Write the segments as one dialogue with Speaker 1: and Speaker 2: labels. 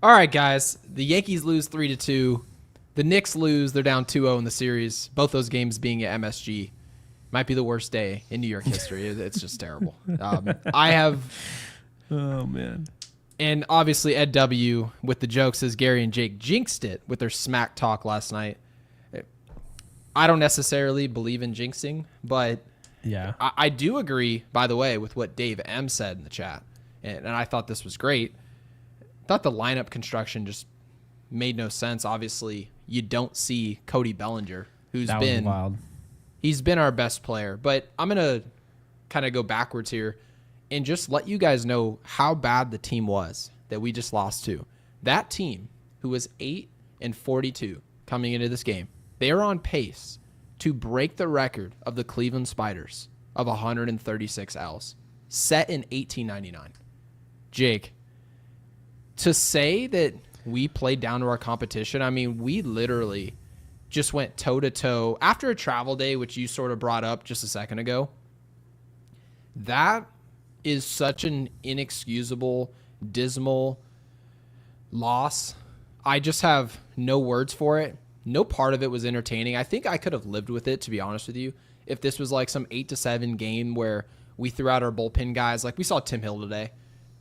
Speaker 1: All right, guys. The Yankees lose 3-2. The Knicks lose. They're down 2-0 in the series. Both those games being at MSG. Might be the worst day in New York history. It's just terrible. I have...
Speaker 2: Oh, man.
Speaker 1: And obviously Ed W. with the jokes says Gary and Jake jinxed it with their smack talk last night. I don't necessarily believe in jinxing, but
Speaker 2: yeah,
Speaker 1: I do agree, by the way, with what Dave M. said in the chat. And I thought this was great. I thought the lineup construction just made no sense. Obviously, you don't see Cody Bellinger, who's been
Speaker 2: wild.
Speaker 1: He's been our best player. But I'm going to kind of go backwards here and just let you guys know how bad the team was that we just lost to. That team, who was 8-42 coming into this game, they are on pace to break the record of the Cleveland Spiders of 136 Ls, set in 1899. Jake, to say that we played down to our competition, I mean, we literally just went toe-to-toe after a travel day, which you sort of brought up just a second ago. That is such an inexcusable, dismal loss. I just have no words for it. No part of it was entertaining. I think I could have lived with it, to be honest with you, if this was like some 8-7 game where we threw out our bullpen guys. Like we saw Tim Hill today.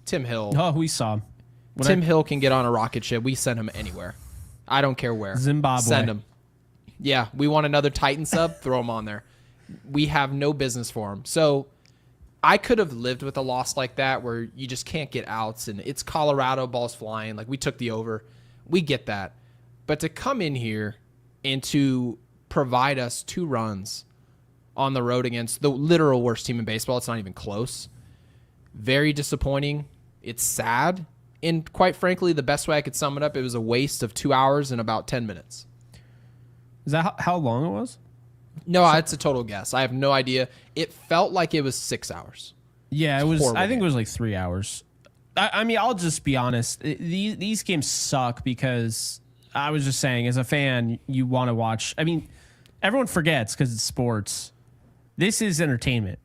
Speaker 1: Tim Hill.
Speaker 2: Oh, we saw him.
Speaker 1: Tim Hill can get on a rocket ship. We send him anywhere. I don't care where.
Speaker 2: Zimbabwe.
Speaker 1: Send him. Yeah, we want another Titan sub, throw him on there. We have no business for him. So I could have lived with a loss like that where you just can't get outs and it's Colorado, balls flying. Like we took the over. We get that. But to come in here and to provide us 2 runs on the road against the literal worst team in baseball, it's not even close. Very disappointing. It's sad. And quite frankly, the best way I could sum it up, it was a waste of 2 hours and about 10 minutes.
Speaker 2: Is that how long it was?
Speaker 1: No, it's a total guess. I have no idea. It felt like it was 6 hours.
Speaker 2: Yeah, it was.
Speaker 1: Horrible
Speaker 2: I think
Speaker 1: game.
Speaker 2: it was like 3 hours. I mean, I'll just be honest. These games suck because I was just saying, as a fan, you want to watch. I mean, everyone forgets because it's sports. This is entertainment.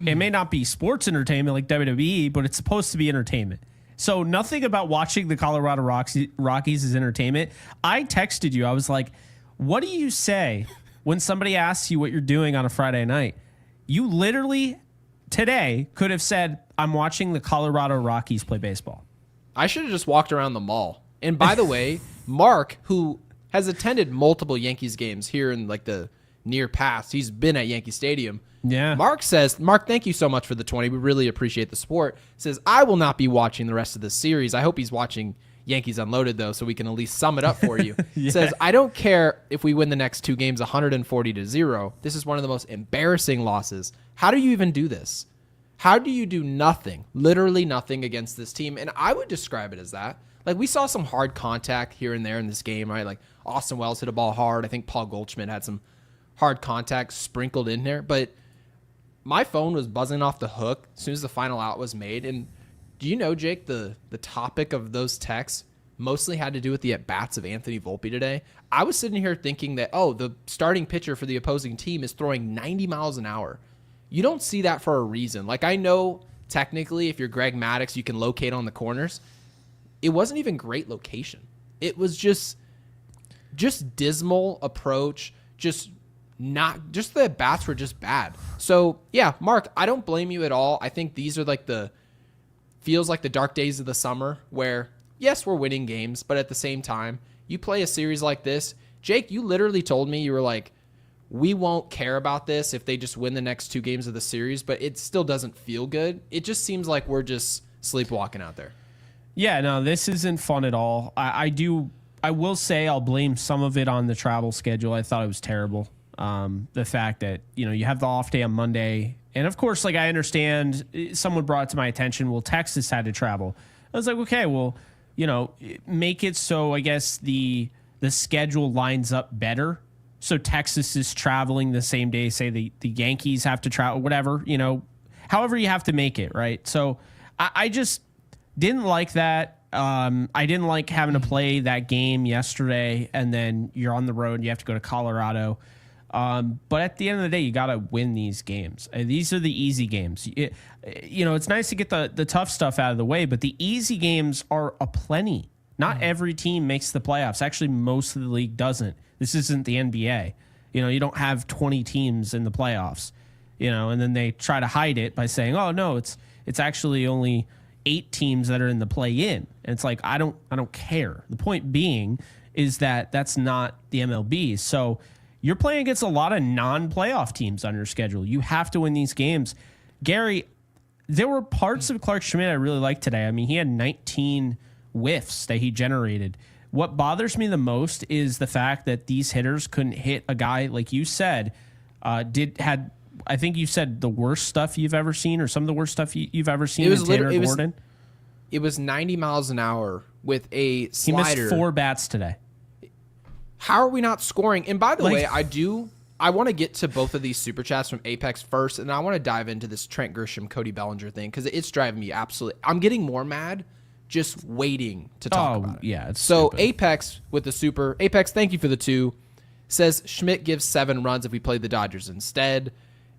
Speaker 2: It may not be sports entertainment like WWE, but it's supposed to be entertainment. So nothing about watching the Colorado Rockies is entertainment. I texted you. I was like, what do you say when somebody asks you what you're doing on a Friday night? You literally today could have said, I'm watching the Colorado Rockies play baseball.
Speaker 1: I should have just walked around the mall. And by the way, Mark, who has attended multiple Yankees games here in like the near past, he's been at Yankee Stadium.
Speaker 2: Yeah.
Speaker 1: Mark says, Mark, thank you so much for the 20. We really appreciate the support. Says, I will not be watching the rest of this series. I hope he's watching Yankees Unloaded, though, so we can at least sum it up for you.
Speaker 2: Yeah.
Speaker 1: Says, I don't care if we win the next 2 games 140-0. This is one of the most embarrassing losses. How do you even do this? How do you do nothing, literally nothing against this team? And I would describe it as that. Like, we saw some hard contact here and there in this game, right? Like, Austin Wells hit a ball hard. I think Paul Goldschmidt had some hard contact sprinkled in there. But my phone was buzzing off the hook as soon as the final out was made. And do you know, Jake, the topic of those texts mostly had to do with the at-bats of Anthony Volpe today? I was sitting here thinking that, oh, the starting pitcher for the opposing team is throwing 90 miles an hour. You don't see that for a reason. Like, I know technically if you're Greg Maddux, you can locate on the corners. It wasn't even great location. It was just dismal approach, just the at-bats were just bad. So, yeah, Mark, I don't blame you at all. I think these are like feels like the dark days of the summer where, yes, we're winning games, but at the same time, you play a series like this. Jake, you literally told me, you were like, we won't care about this if they just win the next 2 games of the series, but it still doesn't feel good. It just seems like we're just sleepwalking out there.
Speaker 2: Yeah, no, this isn't fun at all. I will say I'll blame some of it on the travel schedule. I thought it was terrible. The fact that, you have the off day on Monday. And of course, like, I understand someone brought it to my attention. Well, Texas had to travel. I was like, okay, well, make it so I guess the schedule lines up better. So Texas is traveling the same day, say the Yankees have to travel, whatever, however you have to make it, right? So I just didn't like that. I didn't like having to play that game yesterday, and then you're on the road and you have to go to Colorado. But at the end of the day, you got to win these games. These are the easy games. It's nice to get the tough stuff out of the way, but the easy games are aplenty. Not every team makes the playoffs. Actually, most of the league doesn't. This isn't the NBA. You don't have 20 teams in the playoffs, and then they try to hide it by saying, oh, no, it's actually only 8 teams that are in the play-in. And it's like, I don't care. The point being is that that's not the MLB. So you're playing against a lot of non-playoff teams on your schedule. You have to win these games. Gary, there were parts of Clark Schmidt I really liked today. I mean, he had 19 whiffs that he generated. What bothers me the most is the fact that these hitters couldn't hit a guy, like you said, I think you said the worst stuff you've ever seen, or some of the worst stuff you've ever seen in Tanner Gordon.
Speaker 1: It was 90 miles an hour with a slider.
Speaker 2: He missed 4 bats today.
Speaker 1: How are we not scoring? And by the way, I want to get to both of these super chats from Apex first, and I want to dive into this Trent Grisham, Cody Bellinger thing, because it's driving me absolutely. I'm getting more mad just waiting to talk about it.
Speaker 2: Yeah, it's
Speaker 1: so
Speaker 2: stupid.
Speaker 1: Apex with the super. Apex, thank you for the 2. Says Schmidt gives 7 runs if we played the Dodgers instead.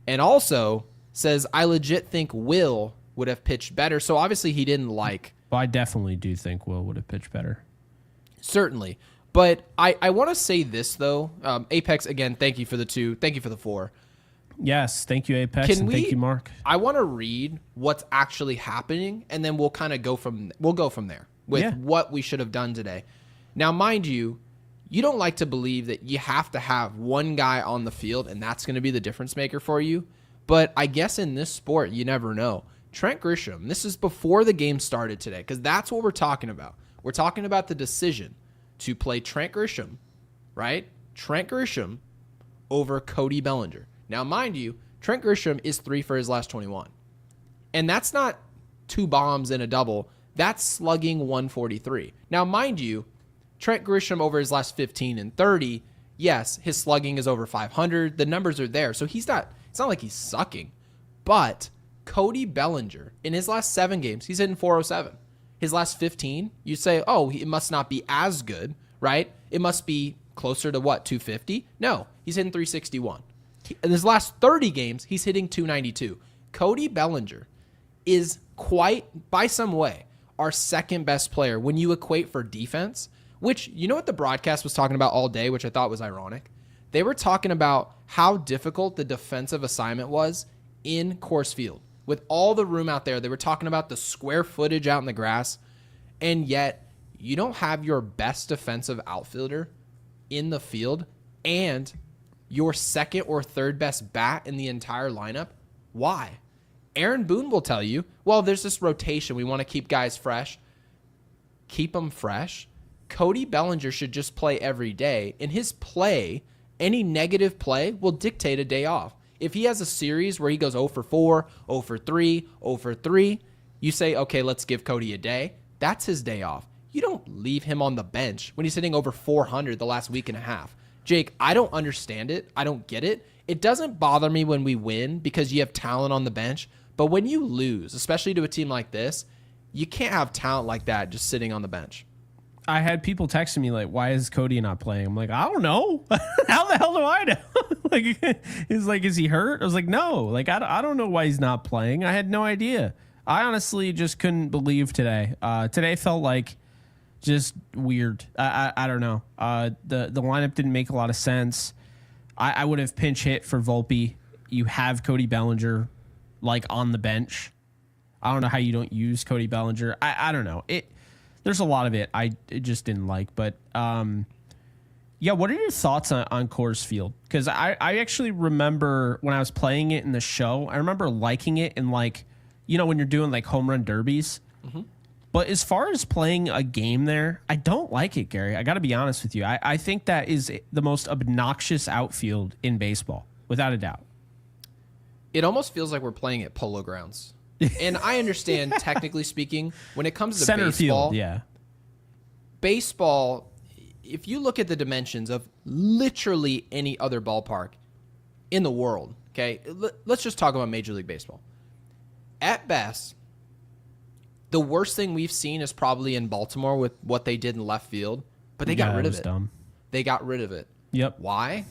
Speaker 1: And also says, I legit think Will would have pitched better. So obviously he didn't like.
Speaker 2: Well, I definitely do think Will would have pitched better.
Speaker 1: Certainly. But I want to say this, though. Apex, again, thank you for the 2. Thank you for the 4.
Speaker 2: Yes, thank you, Apex, and thank you, Mark.
Speaker 1: I want to read what's actually happening, and then we'll kind of go from there with what we should have done today. Now, mind you, you don't like to believe that you have to have one guy on the field, and that's going to be the difference maker for you. But I guess in this sport, you never know. Trent Grisham, this is before the game started today, because that's what we're talking about. We're talking about the decision to play Trent Grisham, right? Trent Grisham over Cody Bellinger. Now, mind you, Trent Grisham is 3 for his last 21. And that's not 2 bombs and a double. That's slugging 143. Now, mind you, Trent Grisham over his last 15 and 30, yes, his slugging is over 500. The numbers are there. So it's not like he's sucking. But Cody Bellinger, in his last 7 games, he's hitting 407. His last 15, you say, oh, it must not be as good, right? It must be closer to what, 250? No, he's hitting 361. In his last 30 games, he's hitting 292. Cody Bellinger is quite, by some way, our second best player when you equate for defense, which, you know what the broadcast was talking about all day, which I thought was ironic? They were talking about how difficult the defensive assignment was in Coors Field. With all the room out there, they were talking about the square footage out in the grass, and yet you don't have your best defensive outfielder in the field and your second or third best bat in the entire lineup. Why? Aaron Boone will tell you, well, there's this rotation. We want to keep guys fresh. Keep them fresh. Cody Bellinger should just play every day. In his play, any negative play will dictate a day off. If he has a series where he goes 0 for 4, 0 for 3, 0 for 3, you say, okay, let's give Cody a day. That's his day off. You don't leave him on the bench when he's hitting over 400 the last week and a half. Jake, I don't understand it. I don't get it. It doesn't bother me when we win because you have talent on the bench. But when you lose, especially to a team like this, you can't have talent like that just sitting on the bench.
Speaker 2: I had people texting me like, why is Cody not playing? I'm like, I don't know. How the hell do I know? He's like, is he hurt? I was like, no. Like, I don't know why he's not playing. I had no idea. I honestly just couldn't believe today. Today felt like just weird. I don't know. The lineup didn't make a lot of sense. I would have pinch hit for Volpe. You have Cody Bellinger like on the bench. I don't know how you don't use Cody Bellinger. I don't know. There's a lot of it I just didn't like. But, yeah, what are your thoughts on Coors Field? Because I actually remember when I was playing it in the show, I remember liking it in, like, you know, when you're doing, like, home run derbies. Mm-hmm. But as far as playing a game there, I don't like it, Gary. I got to be honest with you. I think that is the most obnoxious outfield in baseball, without a doubt.
Speaker 1: It almost feels like we're playing at Polo Grounds. And I understand, technically speaking, when it comes to
Speaker 2: center
Speaker 1: baseball,
Speaker 2: field, yeah.
Speaker 1: Baseball, if you look at the dimensions of literally any other ballpark in the world, okay, let's just talk about Major League Baseball. At best, the worst thing we've seen is probably in Baltimore with what they did in left field, but they got rid of it.
Speaker 2: Dumb.
Speaker 1: They got rid of it.
Speaker 2: Yep.
Speaker 1: Why?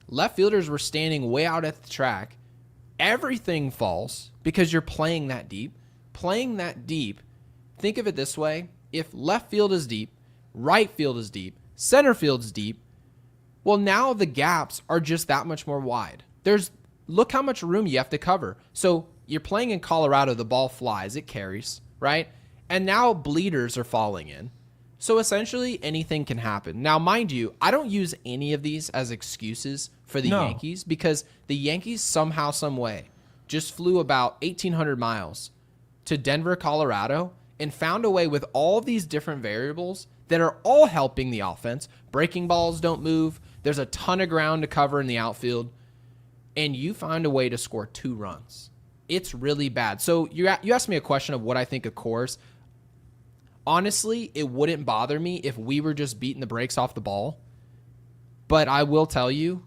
Speaker 1: Left fielders were standing way out at the track. Everything falls because you're playing that deep. Playing that deep, think of it this way. if left field is deep, right field is deep, center field's deep, well, now the gaps are just that much more wide. Look how much room you have to cover. So you're playing in Colorado, the ball flies, it carries, right? And now bleeders are falling in. So essentially anything can happen. Now, mind you, I don't use any of these as excuses for the Yankees, because the Yankees somehow, some way just flew about 1,800 miles to Denver, Colorado, and found a way with all these different variables that are all helping the offense. Breaking balls don't move. There's a ton of ground to cover in the outfield. And you find a way to score 2 runs. It's really bad. So you asked me a question of what I think of Coors. Honestly, it wouldn't bother me if we were just beating the brakes off the ball. But I will tell you,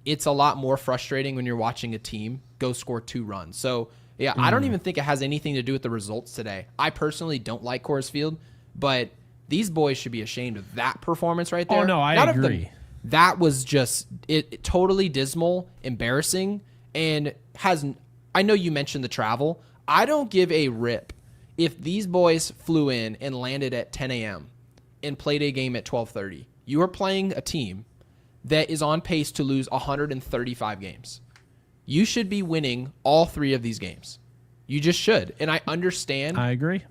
Speaker 1: it's a lot more frustrating when you're watching a team go score 2 runs. So, yeah, I don't even think it has anything to do with the results today. I personally don't like Coors Field, but these boys should be ashamed of that performance right there.
Speaker 2: Oh, no, I agree.
Speaker 1: That was just it totally dismal, embarrassing, and I know you mentioned the travel. I don't give a rip if these boys flew in and landed at 10 a.m. and played a game at 12:30. You are playing a team that is on pace to lose 135 games. You should be winning all 3 of these games. You just should. And I understand.
Speaker 2: I agree.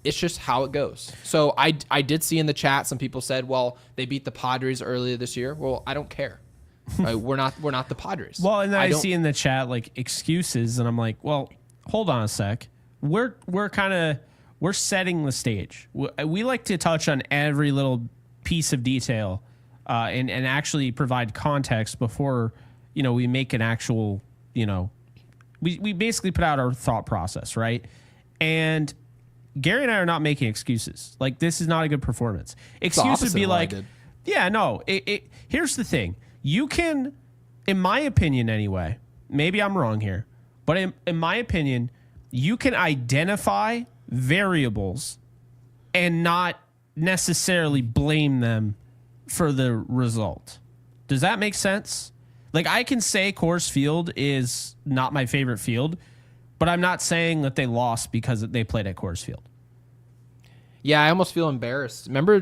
Speaker 1: It's just how it goes. So I did see in the chat some people said, well, they beat the Padres earlier this year. Well, I don't care. We're not the Padres.
Speaker 2: Well, and then I see in the chat like excuses, and I'm like, well, hold on a sec. We're setting the stage. We like to touch on every little piece of detail and actually provide context before we make an actual we basically put out our thought process, right? And Gary and I are not making excuses. Like, this is not a good performance. Excuse would be like, yeah, no. Here's the thing. You can, in my opinion anyway, maybe I'm wrong here, but in my opinion, you can identify variables and not necessarily blame them for the result. Does that make sense? Like, I can say Coors Field is not my favorite field, but I'm not saying that they lost because they played at Coors Field.
Speaker 1: Yeah, I almost feel embarrassed. Remember,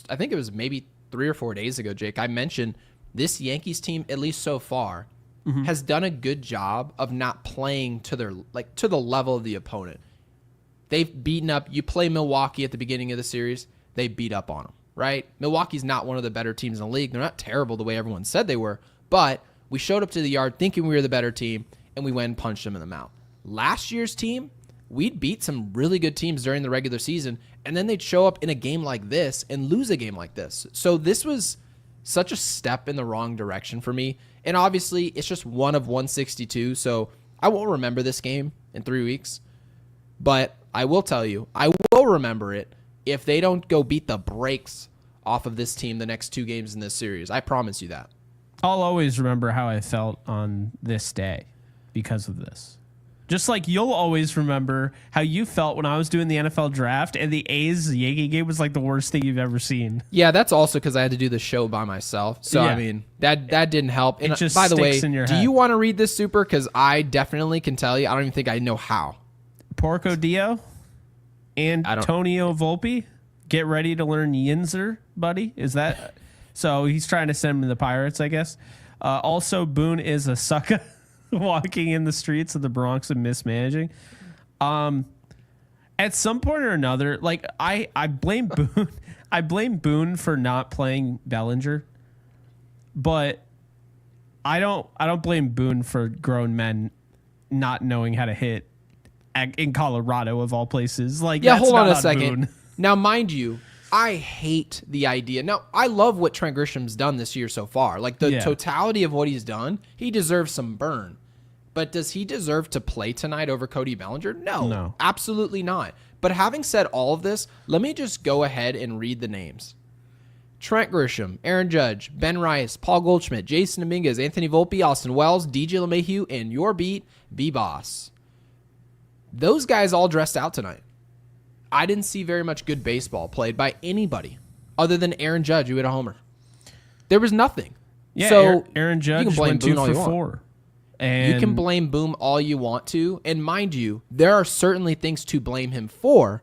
Speaker 1: I think it was maybe 3 or 4 days ago, Jake, I mentioned this Yankees team, at least so far, has done a good job of not playing to the level of the opponent. They've beaten up. You play Milwaukee at the beginning of the series, they beat up on them, right? Milwaukee's not one of the better teams in the league. They're not terrible the way everyone said they were, but we showed up to the yard thinking we were the better team, and we went and punched them in the mouth. Last year's team, we'd beat some really good teams during the regular season, and then they'd show up in a game like this and lose a game like this. So this was such a step in the wrong direction for me. And obviously, it's just one of 162, so I won't remember this game in 3 weeks. But I will tell you, I will remember it if they don't go beat the brakes off of this team the next 2 games in this series. I promise you that.
Speaker 2: I'll always remember how I felt on this day because of this. Just like you'll always remember how you felt when I was doing the NFL draft and the A's Yankee game was like the worst thing you've ever seen.
Speaker 1: Yeah, that's also because I had to do the show by myself. So, yeah. I mean, that didn't help. And
Speaker 2: just
Speaker 1: by the way,
Speaker 2: in your
Speaker 1: do
Speaker 2: head.
Speaker 1: you want to read this, Super? Because I definitely can tell you. I don't even think I know how.
Speaker 2: Porco Dio and Antonio Volpe, get ready to learn Yinzer, buddy. Is that... So he's trying to send him to the Pirates, I guess. Also, Boone is a sucker walking in the streets of the Bronx and mismanaging. At some point or another, like I blame Boone. I blame Boone for not playing Bellinger, but I don't blame Boone for grown men not knowing how to hit in Colorado of all places. Like,
Speaker 1: yeah,
Speaker 2: that's
Speaker 1: hold on
Speaker 2: not
Speaker 1: a second.
Speaker 2: Boone.
Speaker 1: Now, mind you, I hate the idea. Now, I love what Trent Grisham's done this year so far. Like, the totality of what he's done, he deserves some burn. But does he deserve to play tonight over Cody Bellinger? No, absolutely not. But having said all of this, let me just go ahead and read the names. Trent Grisham, Aaron Judge, Ben Rice, Paul Goldschmidt, Jason Dominguez, Anthony Volpe, Austin Wells, DJ LeMahieu, and your beat, B-Boss. Those guys all dressed out tonight. I didn't see very much good baseball played by anybody other than Aaron Judge, who hit a homer. There was nothing.
Speaker 2: Yeah,
Speaker 1: so
Speaker 2: Aaron Judge went 2 for 4. And
Speaker 1: you can blame Boom all you want to. And mind you, there are certainly things to blame him for.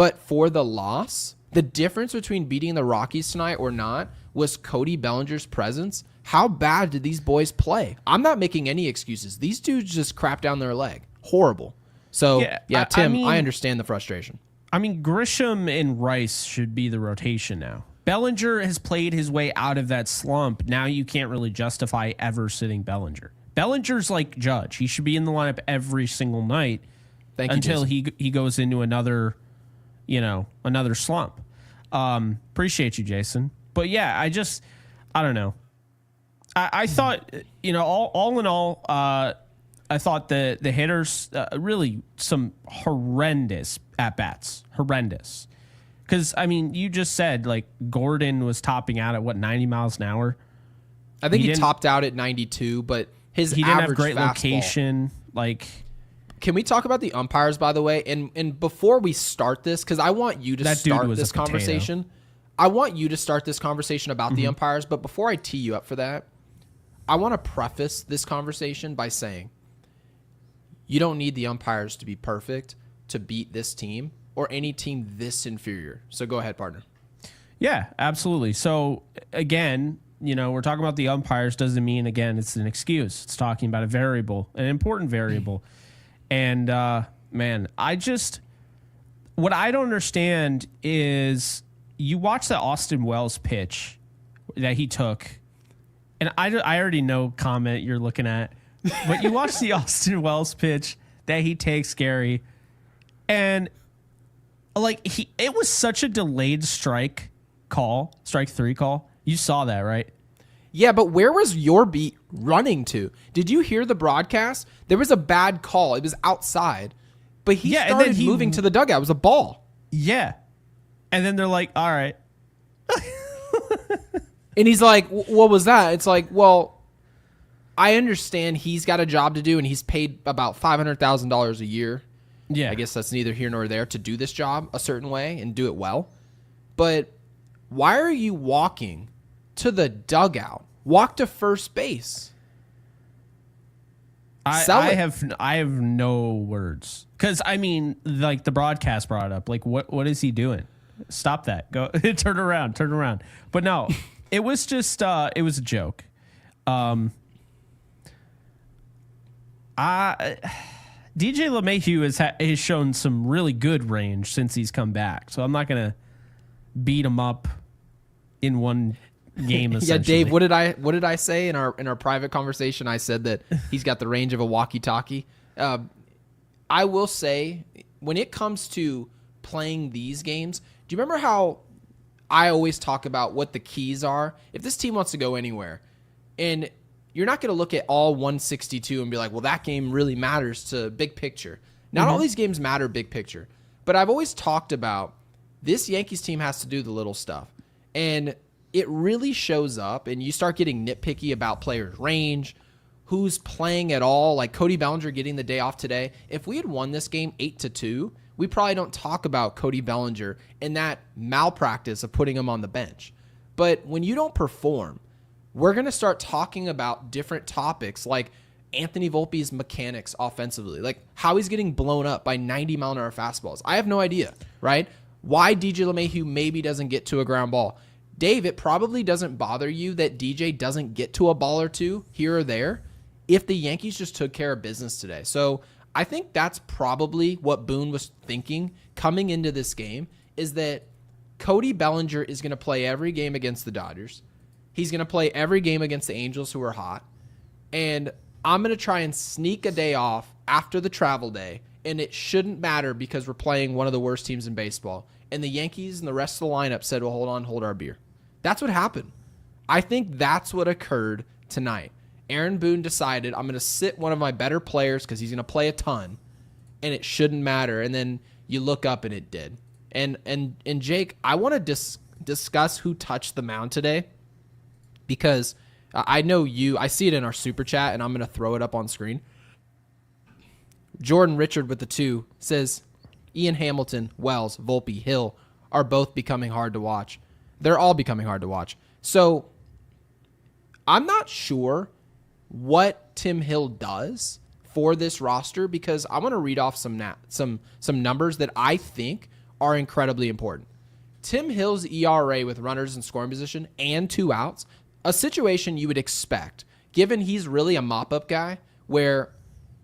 Speaker 1: But for the loss, the difference between beating the Rockies tonight or not was Cody Bellinger's presence. How bad did these boys play? I'm not making any excuses. These dudes just crap down their leg. Horrible. So, Tim, I understand the frustration.
Speaker 2: I mean, Grisham and Rice should be the rotation now. Bellinger has played his way out of that slump. Now you can't really justify ever sitting Bellinger. Bellinger's like Judge. He should be in the lineup every single night until he goes into another slump. Appreciate you, Jason. But yeah, I don't know. I thought, all in all, I thought the hitters really some horrendous at-bats. Horrendous. Because, I mean, you just said, like, Gordon was topping out at, 90 miles an hour?
Speaker 1: I think he topped out at 92, but he didn't have great fastball. Location. Can we talk about the umpires, by the way? And before we start this, because I want you to start this conversation. I want you to start this conversation about the umpires, but before I tee you up for that, I want to preface this conversation by saying you don't need the umpires to be perfect to beat this team or any team this inferior. So go ahead, partner.
Speaker 2: Yeah, absolutely. So again, we're talking about the umpires doesn't mean, again, it's an excuse. It's talking about a variable, an important variable. And man, what I don't understand is you watch that Austin Wells pitch that he took, and I already know comment you're looking at, but you watch the Austin Wells pitch that he takes, Gary, and it was such a delayed strike three call. You saw that, right?
Speaker 1: Yeah, but where was your beat running to? Did you hear the broadcast? There was a bad call. It was outside, but he started moving to the dugout. It was a ball.
Speaker 2: Yeah. And then they're like, all right.
Speaker 1: And he's like, what was that? It's like, well, I understand he's got a job to do, and he's paid about $500,000 a year. Yeah. I guess that's neither here nor there to do this job a certain way and do it well. But why are you walking to the dugout? Walk to first base.
Speaker 2: I have no words. Because, I mean, like the broadcast brought up, like, what is he doing? Stop that. Go turn around. But no, it was just it was a joke. DJ LeMahieu has shown some really good range since he's come back. So I'm not going to beat him up in one game.
Speaker 1: Yeah, Dave, what did I say in our private conversation? I said that he's got the range of a walkie-talkie. I will say, when it comes to playing these games, do you remember how I always talk about what the keys are? If this team wants to go anywhere, and you're not going to look at all 162 and be like, well, that game really matters to big picture. Not all these games matter big picture. But I've always talked about this Yankees team has to do the little stuff. And it really shows up, and you start getting nitpicky about players' range, who's playing at all, like Cody Bellinger getting the day off today. If we had won this game 8-2, we probably don't talk about Cody Bellinger and that malpractice of putting him on the bench. But when you don't perform, we're going to start talking about different topics like Anthony Volpe's mechanics offensively, like how he's getting blown up by 90-mile-an-hour fastballs. I have no idea, right? Why DJ LeMahieu maybe doesn't get to a ground ball. Dave, it probably doesn't bother you that DJ doesn't get to a ball or two here or there if the Yankees just took care of business today. So I think that's probably what Boone was thinking coming into this game, is that Cody Bellinger is going to play every game against the Dodgers. He's going to play every game against the Angels, who are hot. And I'm going to try and sneak a day off after the travel day, and it shouldn't matter because we're playing one of the worst teams in baseball. And the Yankees and the rest of the lineup said, well, hold our beer. That's what happened. I think that's what occurred tonight. Aaron Boone decided, I'm going to sit one of my better players because he's going to play a ton, and it shouldn't matter. And then you look up and it did. And Jake, I want to discuss who touched the mound today, because I know I see it in our super chat, and I'm going to throw it up on screen. Jordan Richard with the 2 says, Ian Hamilton, Wells, Volpe, Hill are both becoming hard to watch. They're all becoming hard to watch. So I'm not sure what Tim Hill does for this roster, because I want to read off some numbers that I think are incredibly important. Tim Hill's ERA with runners in scoring position and 2 outs, a situation you would expect, given he's really a mop-up guy, where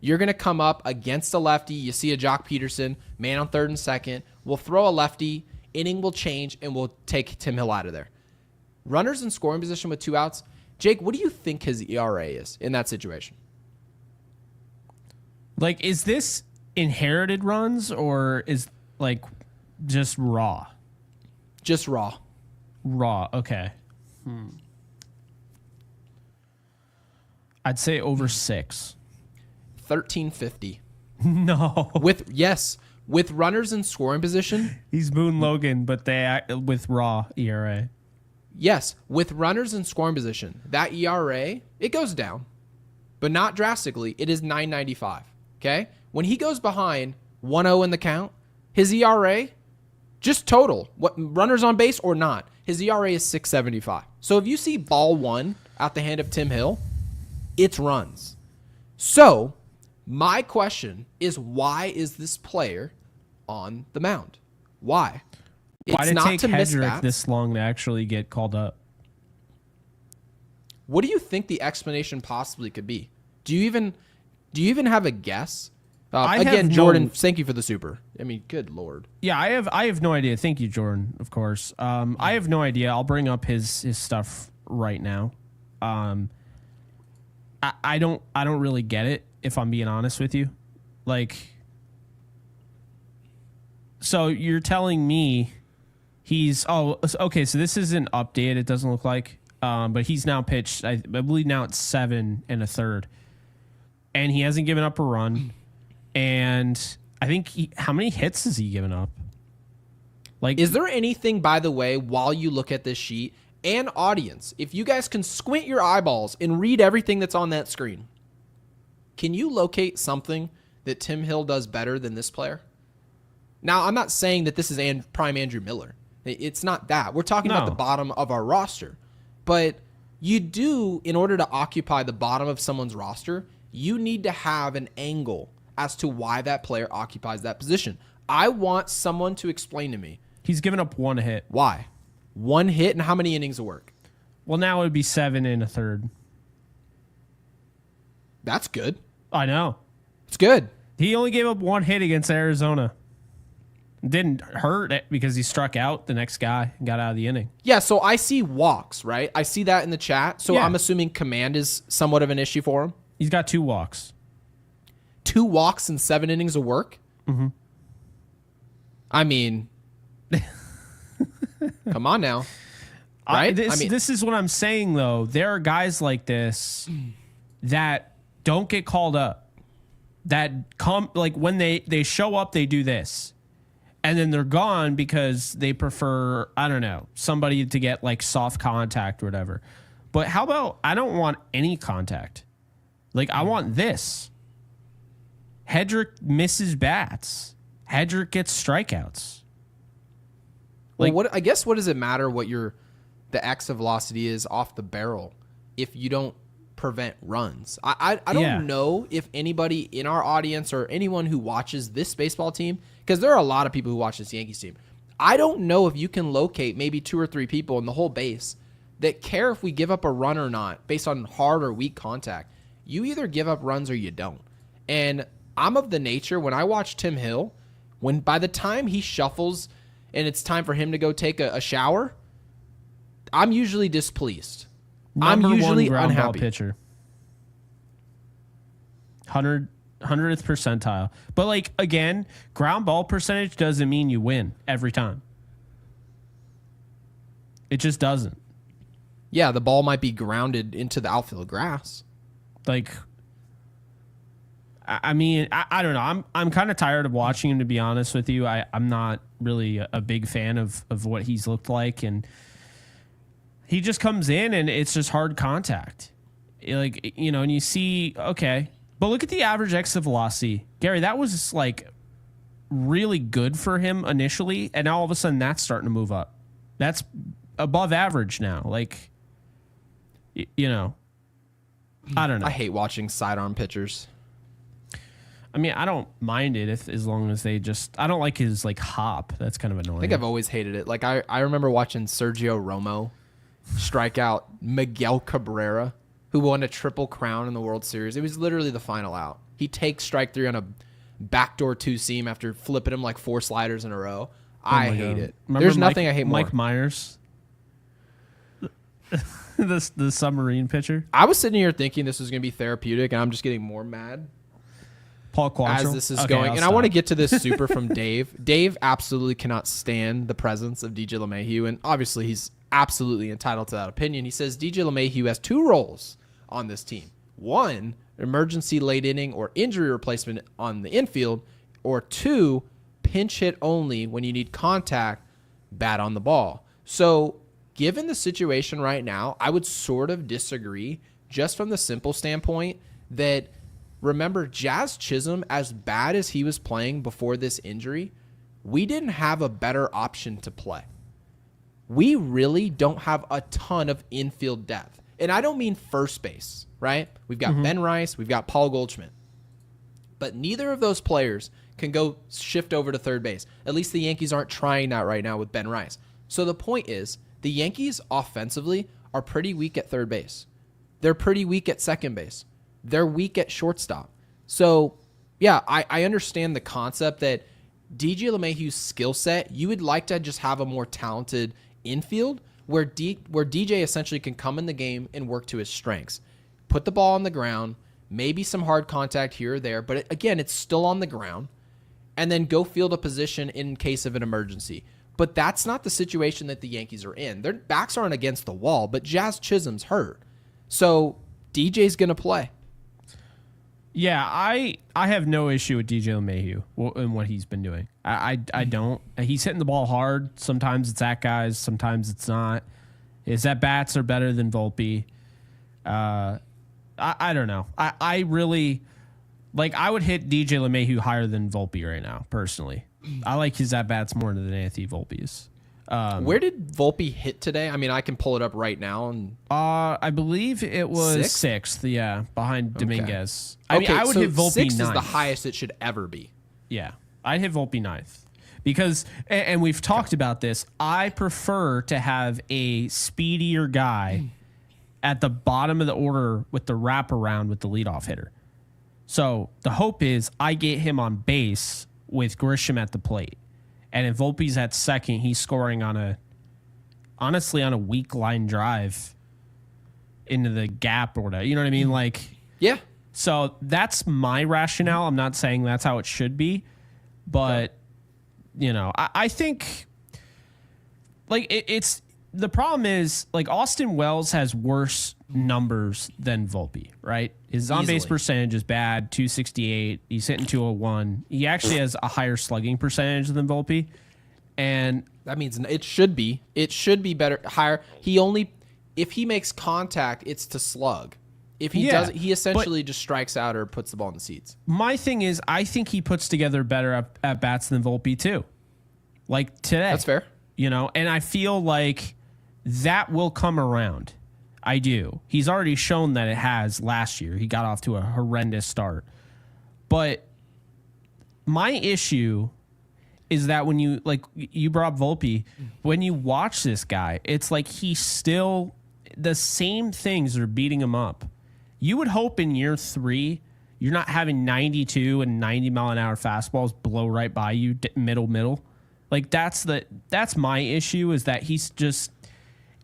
Speaker 1: you're going to come up against a lefty, you see a Jock Peterson, man on third and second, we'll throw a lefty, inning will change, and we'll take Tim Hill out of there. Runners in scoring position with 2 outs, Jake, what do you think his ERA is in that situation?
Speaker 2: Like, is this inherited runs or is, like, just raw?
Speaker 1: Just raw.
Speaker 2: Raw, okay. I'd say over 6.
Speaker 1: 1350.
Speaker 2: No.
Speaker 1: With runners in scoring position.
Speaker 2: He's Boone Logan, but they act with raw ERA.
Speaker 1: Yes, with runners in scoring position, that ERA, it goes down, but not drastically. It is 9.95. Okay? When he goes behind 1-0 in the count, his ERA, just total, what runners on base or not, his ERA is 6.75. So if you see ball 1 out the hand of Tim Hill, it's runs. So my question is, why is this player on the mound? Why?
Speaker 2: Why did it take Hedrick this long to actually get called up?
Speaker 1: What do you think the explanation possibly could be? Do you even have a guess? Again, Jordan, thank you for the super. I mean, good Lord.
Speaker 2: Yeah, I have no idea. Thank you, Jordan, of course. I have no idea. I'll bring up his stuff right now. I don't really get it, if I'm being honest with you. Like, so you're telling me okay, so this isn't updated, it doesn't look like. But he's now pitched, I believe now it's 7 1/3. And he hasn't given up a run. And I think how many hits has he given up? Like,
Speaker 1: is there anything, by the way, while you look at this sheet, and audience, if you guys can squint your eyeballs and read everything that's on that screen, can you locate something that Tim Hill does better than this player? Now, I'm not saying that this is prime Andrew Miller. It's not that. We're talking about the bottom of our roster. But you do, in order to occupy the bottom of someone's roster, you need to have an angle as to why that player occupies that position. I want someone to explain to me.
Speaker 2: He's given up 1 hit.
Speaker 1: Why? 1 hit and how many innings of work?
Speaker 2: Well, now it would be 7 1/3.
Speaker 1: That's good.
Speaker 2: I know.
Speaker 1: It's good.
Speaker 2: He only gave up 1 hit against Arizona. Didn't hurt it because he struck out the next guy and got out of the inning.
Speaker 1: Yeah, so I see walks, right? I see that in the chat. So
Speaker 2: yeah.
Speaker 1: I'm assuming command is somewhat of an issue for him.
Speaker 2: He's got 2 walks.
Speaker 1: 2 walks and 7 innings of work?
Speaker 2: Mm-hmm.
Speaker 1: I mean, come on now. Right?
Speaker 2: This is what I'm saying, though. There are guys like this that don't get called up. That come, like, when they show up, they do this. And then they're gone because they prefer, I don't know, somebody to get, like, soft contact or whatever. But how about, I don't want any contact. Like, I want this. Hedrick misses bats. Hedrick gets strikeouts.
Speaker 1: Like, well, I guess what does it matter what the exit velocity is off the barrel if you don't prevent runs? I don't know if anybody in our audience or anyone who watches this baseball team, because there are a lot of people who watch this Yankees team, I don't know if you can locate maybe 2 or 3 people in the whole base that care if we give up a run or not based on hard or weak contact. You either give up runs or you don't. And I'm of the nature, when I watch Tim Hill, when by the time he shuffles and it's time for him to go take a shower, I'm usually displeased. I'm usually
Speaker 2: ground
Speaker 1: unhappy.
Speaker 2: Ball pitcher. 100th percentile. But, like, again, ground ball percentage doesn't mean you win every time. It just doesn't.
Speaker 1: Yeah, the ball might be grounded into the outfield grass.
Speaker 2: Like, I mean, I don't know. I'm kind of tired of watching him, to be honest with you. I'm not really a big fan of what he's looked like, and he just comes in and it's just hard contact. Like, you know, and you see, okay, but look at the average exit velocity. Gary, that was like really good for him initially, and now all of a sudden that's starting to move up. That's above average now. Like, you know, I don't know.
Speaker 1: I hate watching sidearm pitchers.
Speaker 2: I mean, I don't mind it as long as they just. I don't like his like hop. That's kind of annoying.
Speaker 1: I think I've always hated it. Like I remember watching Sergio Romo strike out Miguel Cabrera, who won a triple crown in the World Series. It was literally the final out. He takes strike 3 on a backdoor 2-seam after flipping him like 4 sliders in a row. I hate it. There's nothing I hate more.
Speaker 2: Mike Myers, the submarine pitcher.
Speaker 1: I was sitting here thinking this was going to be therapeutic, and I'm just getting more mad.
Speaker 2: Paul Quantrill.
Speaker 1: As this is going. And I want to get to this super from Dave. Dave absolutely cannot stand the presence of DJ LeMahieu, and obviously he's absolutely entitled to that opinion. He says DJ LeMahieu has 2 roles on this team. 1, emergency late inning or injury replacement on the infield, or 2, pinch hit only when you need contact, bat on the ball. So given the situation right now, I would sort of disagree just from the simple standpoint that, remember, Jazz Chisholm, as bad as he was playing before this injury, we didn't have a better option to play. We really don't have a ton of infield depth. And I don't mean first base, right? We've got Ben Rice, we've got Paul Goldschmidt. But neither of those players can go shift over to third base. At least the Yankees aren't trying that right now with Ben Rice. So the point is, the Yankees offensively are pretty weak at third base. They're pretty weak at second base. They're weak at shortstop. So, yeah, I understand the concept that DJ LeMahieu's skill set, you would like to just have a more talented infield where DJ essentially can come in the game and work to his strengths. Put the ball on the ground, maybe some hard contact here or there, but again, it's still on the ground, and then go field a position in case of an emergency. But that's not the situation that the Yankees are in. Their backs aren't against the wall, but Jazz Chisholm's hurt. So DJ's going to play.
Speaker 2: Yeah, I have no issue with DJ LeMahieu and what he's been doing. I don't. He's hitting the ball hard. Sometimes it's at guys. Sometimes it's not. His at-bats are better than Volpe. I don't know. I really... Like, I would hit DJ LeMahieu higher than Volpe right now, personally. I like his at-bats more than Anthony Volpe's.
Speaker 1: Where did Volpe hit today? I mean, I can pull it up right now. And
Speaker 2: I believe it was sixth, yeah, behind Dominguez. I mean, I would hit Volpe
Speaker 1: 6th
Speaker 2: ninth.
Speaker 1: Is the highest it should ever be.
Speaker 2: Yeah, I'd hit Volpe ninth. Because, and we've talked about this, I prefer to have a speedier guy at the bottom of the order with the wraparound with the leadoff hitter. So the hope is I get him on base with Grisham at the plate. And if Volpe's at second, he's scoring on a weak line drive into the gap or whatever. You know what I mean? Like,
Speaker 1: yeah.
Speaker 2: So that's my rationale. I'm not saying that's how it should be, but you know, I think like it's the problem is like Austin Wells has worse numbers than Volpe, right? His on-base percentage is bad, 268. He's hitting 201. He actually has a higher slugging percentage than Volpe, and
Speaker 1: that means it should be. It should be better, higher. If he makes contact, it's to slug. If he does, he essentially just strikes out or puts the ball in the seats.
Speaker 2: My thing is, I think he puts together better at bats than Volpe too. Like today,
Speaker 1: that's fair.
Speaker 2: You know, and I feel like that will come around. I do. He's already shown that it has last year. He got off to a horrendous start. But my issue is that when you, like, you brought up Volpe, when you watch this guy, it's like he's still, the same things are beating him up. You would hope in year 3, you're not having 92 and 90 mile an hour fastballs blow right by you, middle. Like, that's my issue, is that he's just...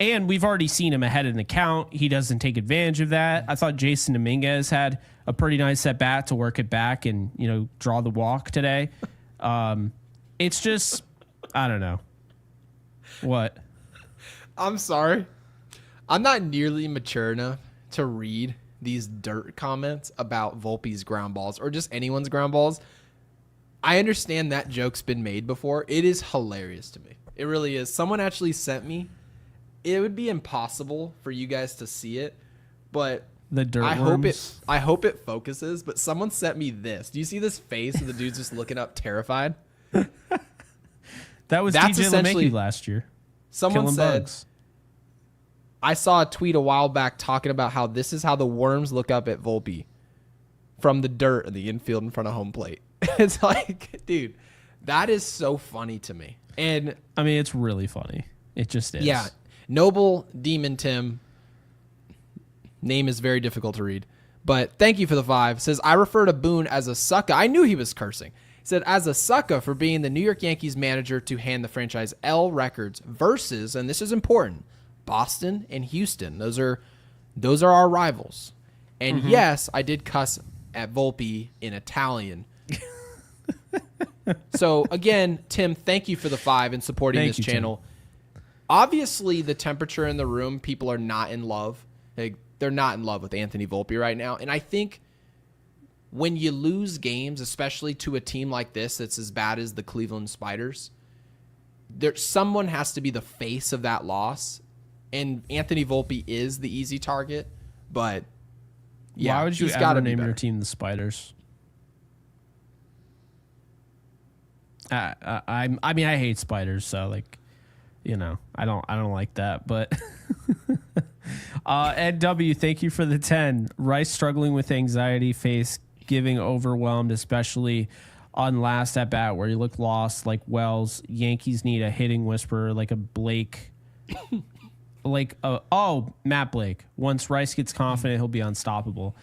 Speaker 2: And we've already seen him ahead in the count. He doesn't take advantage of that. I thought Jason Dominguez had a pretty nice at bat to work it back and, you know, draw the walk today. It's just, I don't know. What?
Speaker 1: I'm sorry. I'm not nearly mature enough to read these dirt comments about Volpe's ground balls or just anyone's ground balls. I understand that joke's been made before. It is hilarious to me. It really is. Someone actually sent me. It would be impossible for you guys to see it, but
Speaker 2: the dirt
Speaker 1: I
Speaker 2: hope
Speaker 1: it focuses. But someone sent me this. Do you see this face of the dude's just looking up, terrified?
Speaker 2: That's DJ LeMahieu last year.
Speaker 1: Someone
Speaker 2: Killing
Speaker 1: said,
Speaker 2: bugs.
Speaker 1: I saw a tweet a while back talking about how this is how the worms look up at Volpe. from the dirt in the infield in front of home plate. It's like, dude, that is so funny to me. And
Speaker 2: I mean, it's really funny. It just is.
Speaker 1: Yeah. Noble Demon Tim. Name is very difficult to read. But thank you for the 5. Says, I refer to Boone as a sucker. I knew he was cursing. He said, as a sucker for being the New York Yankees manager to hand the franchise L records versus, and this is important, Boston and Houston. Those are our rivals. And yes, I did cuss at Volpe in Italian. So again, Tim, thank you for the 5 and supporting this channel. Tim. Obviously, the temperature in the room, people are not in love. They're not in love with Anthony Volpe right now. And I think when you lose games, especially to a team like this that's as bad as the Cleveland Spiders, someone has to be the face of that loss. And Anthony Volpe is the easy target. But yeah,
Speaker 2: why would you ever name your team the Spiders? I mean, I hate spiders, so like, you know, I don't like that. But Ed W, thank you for the 10. Rice struggling with anxiety, face giving overwhelmed, especially on last at bat where he looked lost. Like Wells, Yankees need a hitting whisperer like a Blake, Matt Blake. Once Rice gets confident, he'll be unstoppable.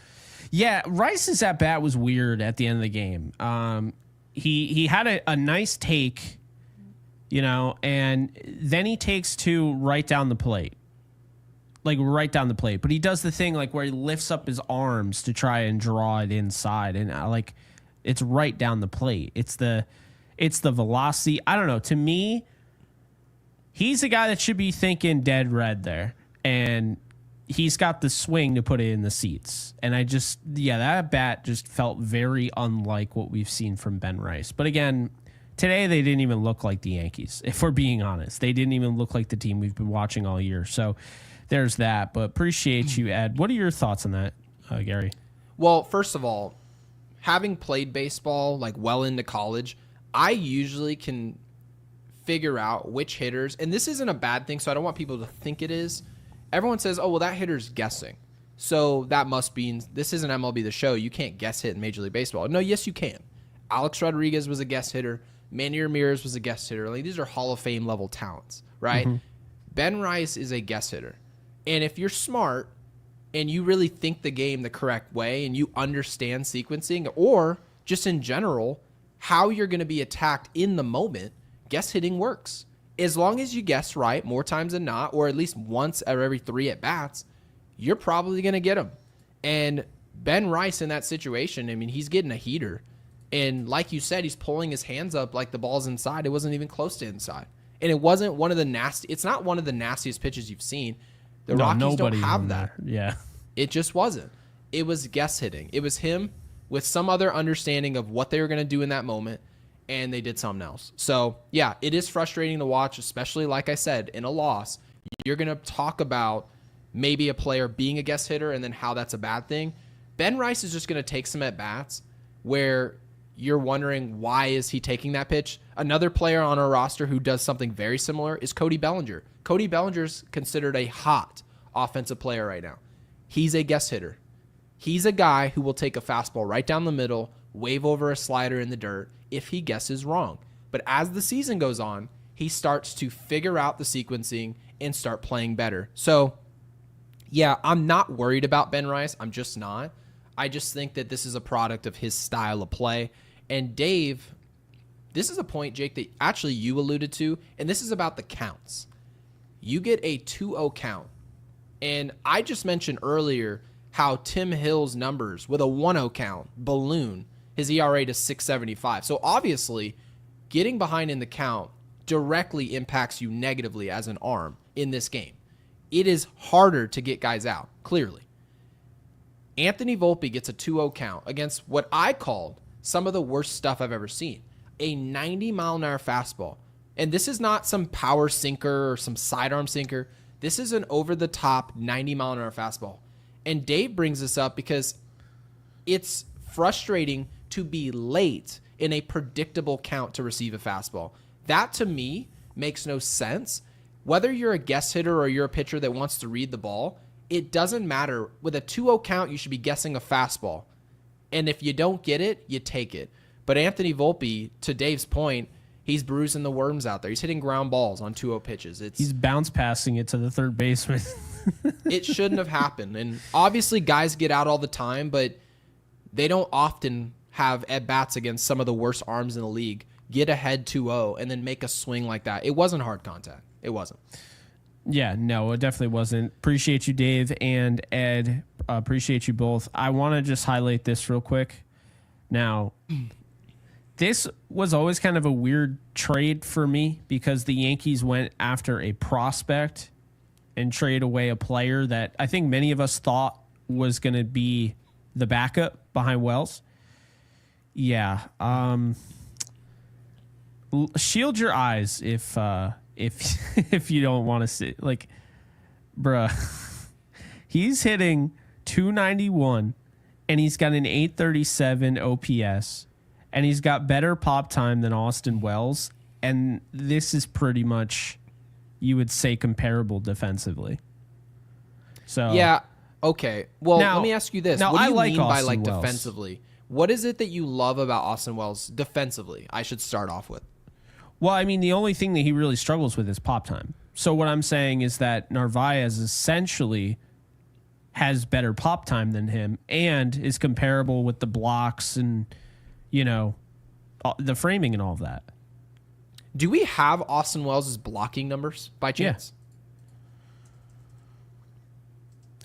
Speaker 2: Yeah, Rice's at bat was weird at the end of the game. He had a nice take, you know, and then he takes 2 right down the plate. Like right down the plate. But he does the thing like where he lifts up his arms to try and draw it inside. And like it's right down the plate. It's the velocity. I don't know. To me, he's a guy that should be thinking dead red there. And he's got the swing to put it in the seats. And that bat just felt very unlike what we've seen from Ben Rice. But again, today they didn't even look like the Yankees, if we're being honest. They didn't even look like the team we've been watching all year. So there's that. But appreciate you, Ed. What are your thoughts on that, Gary?
Speaker 1: Well, first of all, having played baseball like well into college, I usually can figure out which hitters, and this isn't a bad thing, so I don't want people to think it is. Everyone says, oh, well, that hitter's guessing. So that must be, this isn't MLB The Show. You can't guess hit in Major League Baseball. No, yes, you can. Alex Rodriguez was a guess hitter. Manny Ramirez was a guess hitter. Like, these are Hall of Fame level talents, right? Mm-hmm. Ben Rice is a guess hitter. And if you're smart and you really think the game the correct way and you understand sequencing or just in general how you're going to be attacked in the moment, guess hitting works. As long as you guess right more times than not, or at least once out of every 3 at-bats, you're probably going to get them. And Ben Rice in that situation, I mean, he's getting a heater. And like you said, he's pulling his hands up like the ball's inside. It wasn't even close to inside. And it wasn't one of the it's not one of the nastiest pitches you've seen. The Rockies don't have that.
Speaker 2: Yeah.
Speaker 1: It just wasn't. It was guess hitting. It was him with some other understanding of what they were going to do in that moment, and they did something else. So, yeah, it is frustrating to watch, especially, like I said, in a loss. You're going to talk about maybe a player being a guess hitter and then how that's a bad thing. Ben Rice is just going to take some at-bats where you're wondering why is he taking that pitch. Another player on our roster who does something very similar is Cody Bellinger. Cody Bellinger's considered a hot offensive player right now. He's a guess hitter. He's a guy who will take a fastball right down the middle, wave over a slider in the dirt if he guesses wrong. But as the season goes on, he starts to figure out the sequencing and start playing better. So, yeah, I'm not worried about Ben Rice. I'm just not. I just think that this is a product of his style of play. And Dave, this is a point, Jake, that actually you alluded to, and this is about the counts. You get a 2-0 count. And I just mentioned earlier how Tim Hill's numbers with a 1-0 count balloon his ERA to 6.75. So obviously, getting behind in the count directly impacts you negatively as an arm in this game. It is harder to get guys out, clearly. Anthony Volpe gets a 2-0 count against what I called some of the worst stuff I've ever seen. A 90-mile-an-hour fastball. And this is not some power sinker or some sidearm sinker. This is an over-the-top 90-mile-an-hour fastball. And Dave brings this up because it's frustrating to be late in a predictable count to receive a fastball. That, to me, makes no sense. Whether you're a guess hitter or you're a pitcher that wants to read the ball, it doesn't matter. With a 2-0 count, you should be guessing a fastball. And if you don't get it, you take it. But Anthony Volpe, to Dave's point, he's bruising the worms out there. He's hitting ground balls on 2-0 pitches.
Speaker 2: He's bounce passing it to the third baseman.
Speaker 1: It shouldn't have happened. And obviously guys get out all the time, but they don't often have at-bats against some of the worst arms in the league, get ahead 2-0, and then make a swing like that. It wasn't hard contact. It wasn't.
Speaker 2: Yeah, no, it definitely wasn't. Appreciate you, Dave and Ed. Appreciate you both. I want to just highlight this real quick. Now, this was always kind of a weird trade for me because the Yankees went after a prospect and traded away a player that I think many of us thought was going to be the backup behind Wells. Yeah. Shield your eyes if you don't want to see, like, bruh, he's hitting 291 and he's got an 837 OPS and he's got better pop time than Austin Wells. And this is pretty much, you would say, comparable defensively. So
Speaker 1: yeah. Okay. Well,
Speaker 2: now,
Speaker 1: let me ask you this.
Speaker 2: Now,
Speaker 1: what do you
Speaker 2: like
Speaker 1: mean by
Speaker 2: Austin
Speaker 1: like
Speaker 2: Wells.
Speaker 1: defensively? What is it that you love about Austin Wells defensively? I should start off with.
Speaker 2: Well, I mean, the only thing that he really struggles with is pop time. So what I'm saying is that Narvaez essentially has better pop time than him and is comparable with the blocks and, you know, the framing and all of that.
Speaker 1: Do we have Austin Wells' blocking numbers by chance?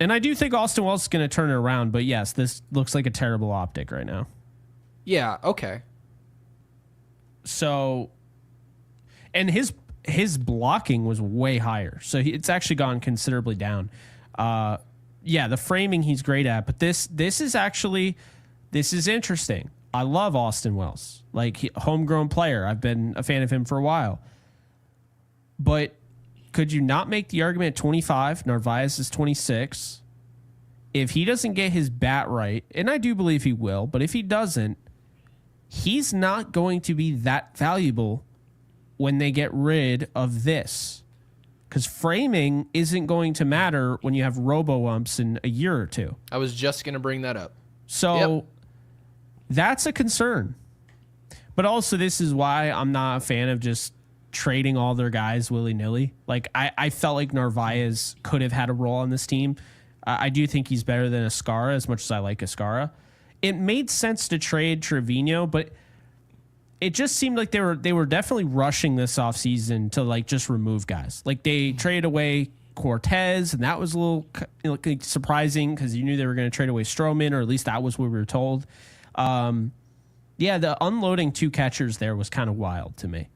Speaker 2: And I do think Austin Wells is going to turn it around, but yes, this looks like a terrible optic right now.
Speaker 1: Yeah, okay.
Speaker 2: So, and his blocking was way higher, so it's actually gone considerably down. Yeah, the framing he's great at, but this is interesting. I love Austin Wells, like homegrown player. I've been a fan of him for a while. But could you not make the argument at 25? Narvaez is 26. If he doesn't get his bat right, and I do believe he will, but if he doesn't, he's not going to be that valuable when they get rid of this. Because framing isn't going to matter when you have robo-umps in a year or two.
Speaker 1: I was just going to bring that up.
Speaker 2: So that's a concern. But also, this is why I'm not a fan of just trading all their guys willy-nilly. Like, I felt like Narvaez could have had a role on this team. I do think he's better than Escara, as much as I like Escara. It made sense to trade Trevino, but it just seemed like they were definitely rushing this offseason to, like, just remove guys. Like, they traded away Cortez, and that was a little surprising because you knew they were going to trade away Stroman, or at least that was what we were told. Yeah, the unloading two catchers there was kind of wild to me.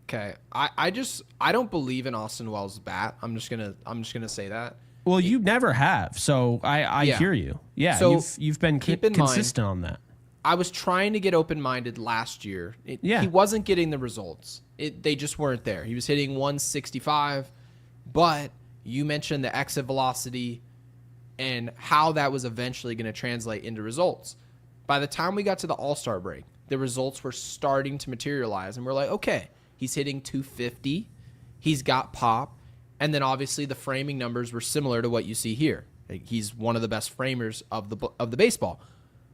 Speaker 1: Okay, I don't believe in Austin Wells' bat. I'm just gonna say that.
Speaker 2: Well, you never have, so I hear you. Yeah,
Speaker 1: so
Speaker 2: you've been consistent on that.
Speaker 1: I was trying to get open-minded last year.
Speaker 2: Yeah.
Speaker 1: He wasn't getting the results. They just weren't there. He was hitting 165, but you mentioned the exit velocity and how that was eventually going to translate into results. By the time we got to the All-Star break, the results were starting to materialize, and we're like, okay, he's hitting 250, he's got pop, and then obviously the framing numbers were similar to what you see here. Like, he's one of the best framers of the baseball.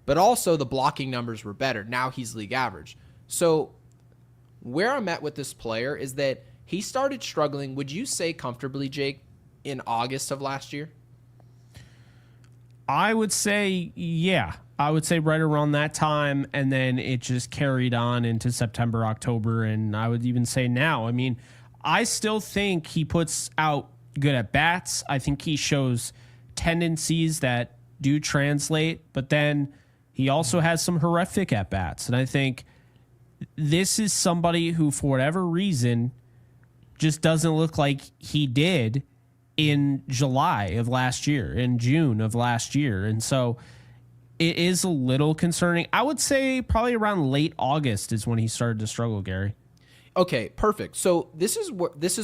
Speaker 1: But also the blocking numbers were better. Now he's league average. So where I'm at with this player is that he started struggling, would you say comfortably, Jake, in August of last year?
Speaker 2: I would say, yeah. I would say right around that time, and then it just carried on into September, October, and I would even say now. I mean, I still think he puts out good at bats. I think he shows tendencies that do translate, but then he also has some horrific at bats. And I think this is somebody who, for whatever reason, just doesn't look like he did in July of last year, in June of last year. And so it is a little concerning. I would say probably around late August is when he started to struggle, Gary.
Speaker 1: Okay, perfect. So this is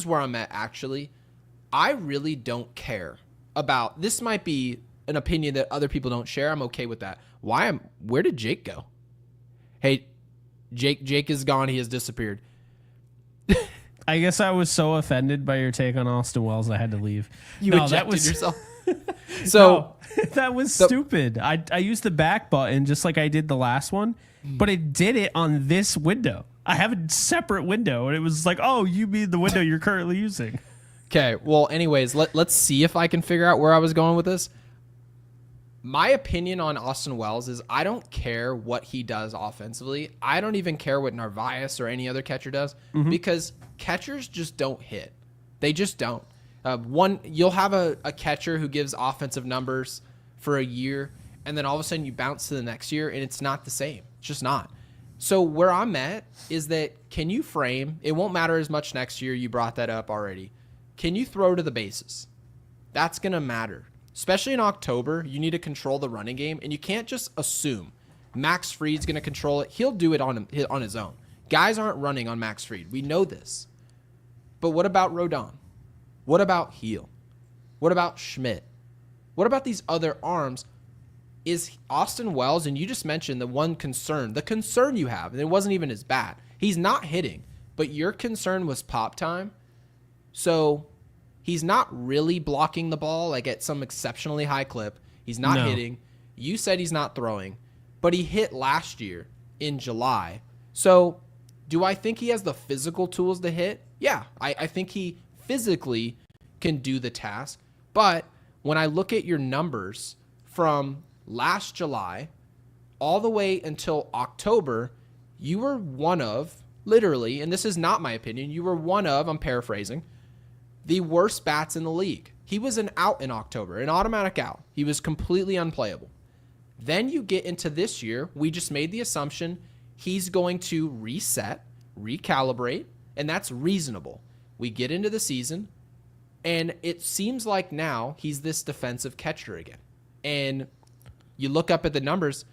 Speaker 1: where I'm at, actually. I really don't care about, this might be an opinion that other people don't share. I'm okay with that. Where did Jake go? Hey, Jake is gone. He has disappeared.
Speaker 2: I guess I was so offended by your take on Austin Wells, I had to leave.
Speaker 1: You ejected yourself. So
Speaker 2: no, that was stupid. I used the back button just like I did the last one, but it did it on this window. I have a separate window, and it was like, oh, you mean the window you're currently using.
Speaker 1: Okay, well, anyways, let's see if I can figure out where I was going with this. My opinion on Austin Wells is I don't care what he does offensively. I don't even care what Narvaez or any other catcher does because catchers just don't hit. They just don't. You'll have a catcher who gives offensive numbers for a year, and then all of a sudden you bounce to the next year, and it's not the same. It's just not. So where I'm at is that can you frame? It won't matter as much next year. You brought that up already. Can you throw to the bases? That's going to matter. Especially in October, you need to control the running game, and you can't just assume Max Fried's going to control it. He'll do it on his own. Guys aren't running on Max Fried. We know this. But what about Rodon? What about Heel? What about Schmidt? What about these other arms? Is Austin Wells, and you just mentioned the concern you have, and it wasn't even as bad. He's not hitting, but your concern was pop time. So he's not really blocking the ball like at some exceptionally high clip. He's not hitting. You said he's not throwing, but he hit last year in July. So do I think he has the physical tools to hit? Yeah, I think he physically can do the task. But when I look at your numbers from last July all the way until October, you were one of, literally, and this is not my opinion, you were one of, I'm paraphrasing, the worst bats in the league. He was an out in October, an automatic out. He was completely unplayable. Then you get into this year, we just made the assumption he's going to reset, recalibrate, and that's reasonable. We get into the season, and it seems like now he's this defensive catcher again. And you look up at the numbers,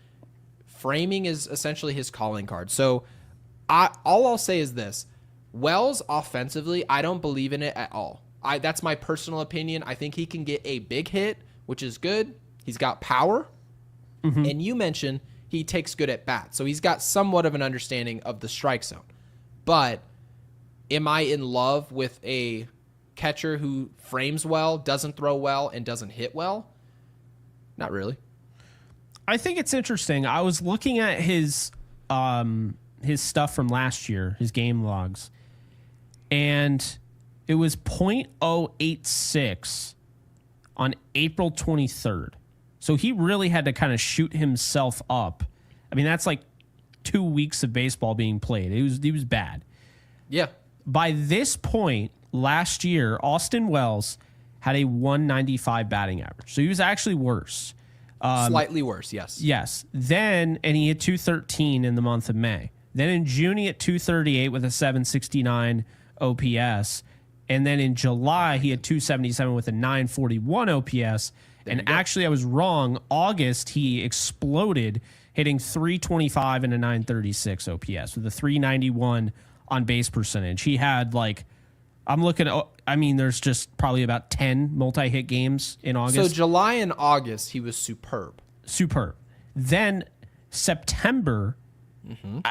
Speaker 1: framing is essentially his calling card. So all I'll say is this. Wells offensively, I don't believe in it at all. That's my personal opinion. I think he can get a big hit, which is good. He's got power. And you mentioned he takes good at bats. So he's got somewhat of an understanding of the strike zone. But am I in love with a catcher who frames well, doesn't throw well, and doesn't hit well? Not really.
Speaker 2: I think it's interesting. I was looking at his stuff from last year, his game logs, and it was .086 on April 23rd. So he really had to kind of shoot himself up. I mean, that's like 2 weeks of baseball being played. He was bad.
Speaker 1: Yeah.
Speaker 2: By this point last year, Austin Wells had a 195 batting average. So he was actually worse.
Speaker 1: Slightly worse, yes.
Speaker 2: Yes. Then, and he hit 213 in the month of May. Then in June, he hit 238 with a 769 OPS. And then in July, he had 277 with a 941 OPS. And actually, I was wrong. August, he exploded, hitting 325 and a 936 OPS with a 391 on base percentage. He had there's just probably about 10 multi-hit games in August.
Speaker 1: So July and August, he was superb.
Speaker 2: Superb. Then September,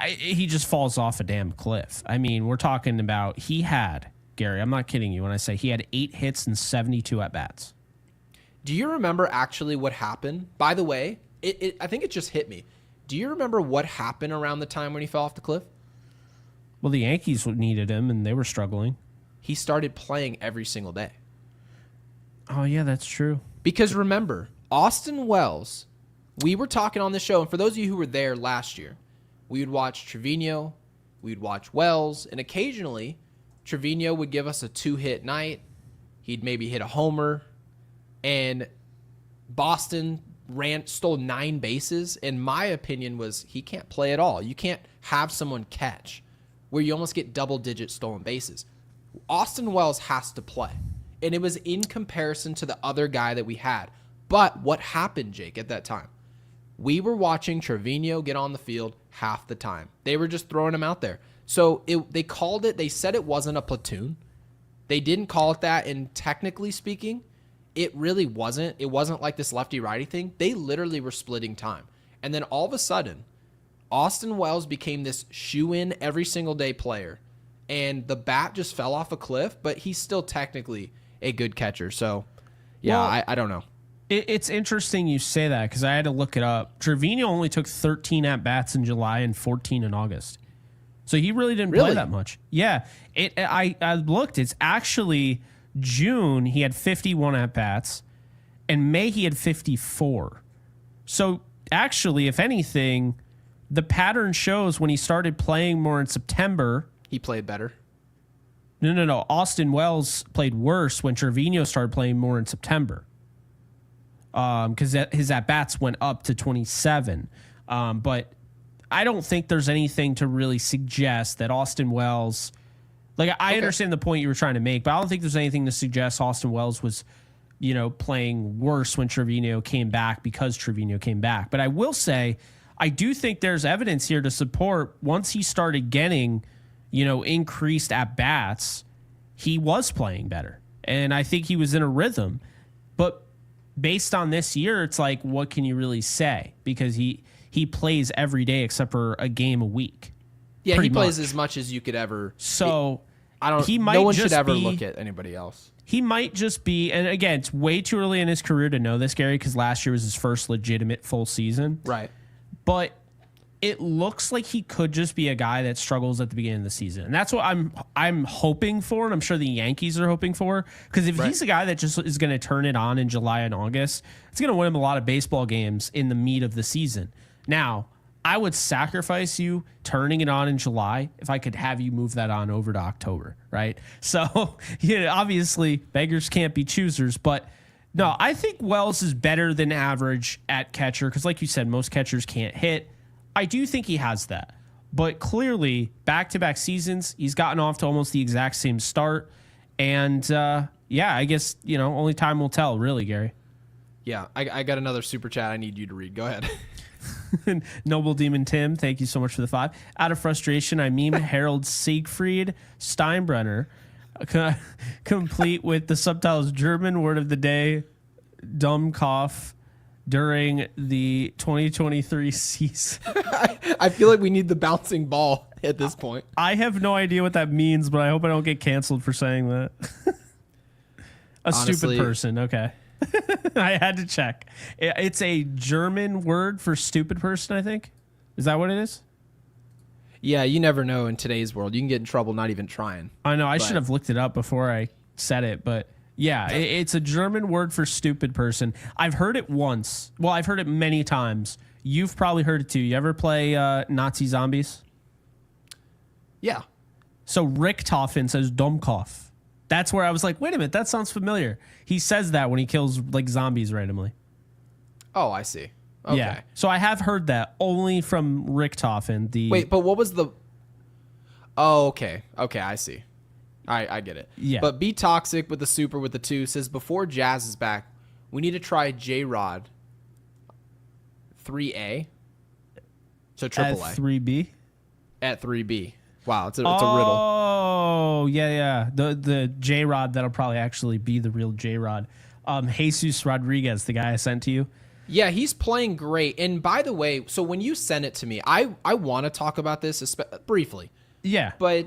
Speaker 2: he just falls off a damn cliff. I mean, we're talking about Gary, I'm not kidding you when I say he had 8 hits and 72 at-bats.
Speaker 1: Do you remember actually what happened? By the way, I think it just hit me. Do you remember what happened around the time when he fell off the cliff?
Speaker 2: Well, the Yankees needed him, and they were struggling.
Speaker 1: He started playing every single day.
Speaker 2: Oh, yeah, that's true.
Speaker 1: Because remember, Austin Wells, we were talking on the show, and for those of you who were there last year, we would watch Trevino, we'd watch Wells, and occasionally Trevino would give us a 2-hit night. He'd maybe hit a homer, and Boston stole 9 bases, and my opinion was he can't play at all. You can't have someone catch where you almost get double-digit stolen bases. Austin Wells has to play, and it was in comparison to the other guy that we had. But what happened, Jake, at that time? We were watching Trevino get on the field half the time. They were just throwing him out there. So they said it wasn't a platoon. They didn't call it that, and technically speaking, it really wasn't. It wasn't like this lefty-righty thing. They literally were splitting time. And then all of a sudden, Austin Wells became this shoe-in every single day player. And the bat just fell off a cliff, but he's still technically a good catcher. So, Yeah,
Speaker 2: Well,
Speaker 1: I don't know.
Speaker 2: It's interesting you say that because I had to look it up. Trevino only took 13 at-bats in July and 14 in August. So he really didn't play that much. Yeah. I looked. It's actually June, he had 51 at-bats, and May he had 54. So actually, if anything, the pattern shows when he started playing more in September.
Speaker 1: He played better.
Speaker 2: No. Austin Wells played worse when Trevino started playing more in September. Because his at-bats went up to 27. But I don't think there's anything to really suggest that Austin Wells... Like, I understand the point you were trying to make, but I don't think there's anything to suggest Austin Wells was, playing worse when Trevino came back because Trevino came back. But I will say, I do think there's evidence here to support once he started getting, increased at-bats, he was playing better. And I think he was in a rhythm. But based on this year, it's like, what can you really say? Because he plays every day except for a game a week.
Speaker 1: Yeah, he plays as much as you could ever.
Speaker 2: So
Speaker 1: no one should ever look at anybody else.
Speaker 2: He might just be, and again, it's way too early in his career to know this, Gary, because last year was his first legitimate full season.
Speaker 1: Right.
Speaker 2: But it looks like he could just be a guy that struggles at the beginning of the season. And that's what I'm hoping for, and I'm sure the Yankees are hoping for. Because if he's a guy that just is going to turn it on in July and August, it's going to win him a lot of baseball games in the meat of the season. Now, I would sacrifice you turning it on in July if I could have you move that on over to October, right? So, obviously, beggars can't be choosers. But, no, I think Wells is better than average at catcher because, like you said, most catchers can't hit. I do think he has that. But clearly, back-to-back seasons, he's gotten off to almost the exact same start. And, I guess, only time will tell, really, Gary.
Speaker 1: Yeah, I got another super chat I need you to read. Go ahead.
Speaker 2: Noble Demon Tim, thank you so much for the 5. Out of frustration, I meme Harold Siegfried Steinbrenner, complete with the subtitles German word of the day, Dummkopf, during the 2023 season.
Speaker 1: I feel like we need the bouncing ball at this point.
Speaker 2: I have no idea what that means, but I hope I don't get canceled for saying that. Honestly, stupid person, okay. I had to check. It's a German word for stupid person, I think. Is that what it is?
Speaker 1: Yeah, you never know in today's world. You can get in trouble not even trying.
Speaker 2: I know. I should have looked it up before I said it. But, yeah, it's a German word for stupid person. I've heard it once. Well, I've heard it many times. You've probably heard it, too. You ever play Nazi Zombies?
Speaker 1: Yeah.
Speaker 2: So Richtofen says Dummkopf. That's where I was like, wait a minute, that sounds familiar. He says that when he kills like zombies randomly.
Speaker 1: Oh, I see. Okay.
Speaker 2: Yeah. So I have heard that only from Richtofen.
Speaker 1: Wait, but what was the... Oh, okay. Okay, I see. I get it.
Speaker 2: Yeah.
Speaker 1: But Be Toxic with the super with the 2 says, before Jazz is back, we need to try J-Rod 3A. So triple A.
Speaker 2: At 3B?
Speaker 1: At 3B. Wow, it's a riddle.
Speaker 2: Oh, yeah. The J-Rod that'll probably actually be the real J-Rod. Jesus Rodriguez, the guy I sent to you.
Speaker 1: Yeah, he's playing great. And by the way, so when you sent it to me, I want to talk about this briefly.
Speaker 2: Yeah.
Speaker 1: But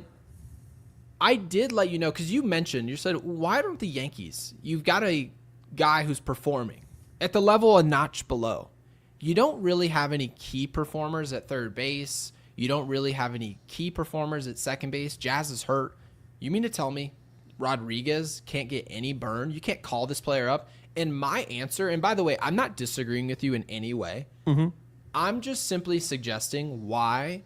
Speaker 1: I did let you know, because you said, why don't the Yankees? You've got a guy who's performing at the level a notch below. You don't really have any key performers at third base. You don't really have any key performers at second base. Jazz is hurt. You mean to tell me Rodriguez can't get any burn? You can't call this player up? And my answer, and by the way, I'm not disagreeing with you in any way. Mm-hmm. I'm just simply suggesting why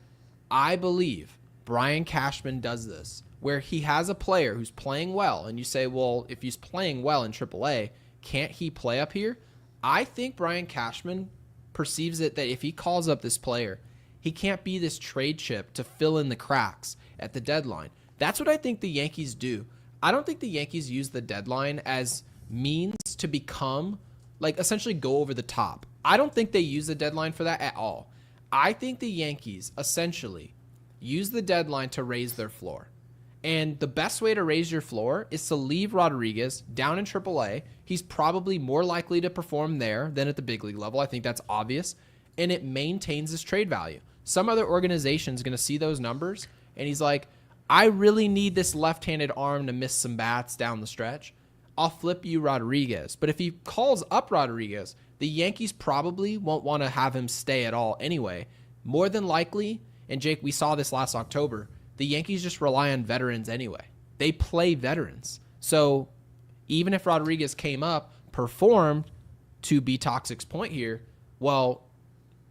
Speaker 1: I believe Brian Cashman does this, where he has a player who's playing well, and you say, well, if he's playing well in AAA, can't he play up here? I think Brian Cashman perceives it that if he calls up this player, he can't be this trade chip to fill in the cracks at the deadline. That's what I think the Yankees do. I don't think the Yankees use the deadline as means to become, like, essentially go over the top. I don't think they use the deadline for that at all. I think the Yankees essentially use the deadline to raise their floor. And the best way to raise your floor is to leave Rodriguez down in AAA. He's probably more likely to perform there than at the big league level. I think that's obvious. And it maintains his trade value. Some other organization's going to see those numbers, and he's like, I really need this left-handed arm to miss some bats down the stretch. I'll flip you Rodriguez. But if he calls up Rodriguez, the Yankees probably won't want to have him stay at all anyway. More than likely, and Jake, we saw this last October, the Yankees just rely on veterans anyway. They play veterans. So even if Rodriguez came up, performed, to be Toxic's point here, well,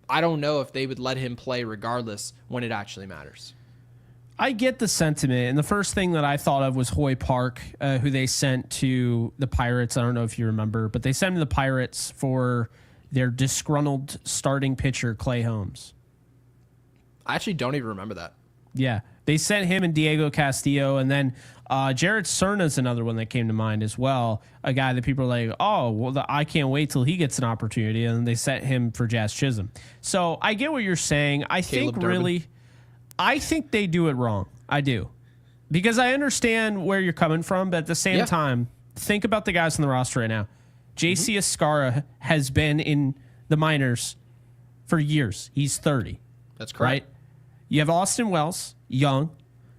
Speaker 1: I don't know if they would let him play regardless when it actually matters.
Speaker 2: I get the sentiment, and the first thing that I thought of was Hoy Park, who they sent to the Pirates. I don't know if you remember, but they sent him to the Pirates for their disgruntled starting pitcher, Clay Holmes.
Speaker 1: I actually don't even remember that.
Speaker 2: Yeah, they sent him and Diego Castillo, and then Jared Cerna's another one that came to mind as well. A guy that people are like, oh, well, I can't wait till he gets an opportunity, and they sent him for Jazz Chisholm. So I get what you're saying. I think they do it wrong. I do. Because I understand where you're coming from, but at the same time, think about the guys on the roster right now. JC Escarra has been in the minors for years. He's 30.
Speaker 1: That's correct.
Speaker 2: Right? You have Austin Wells, young.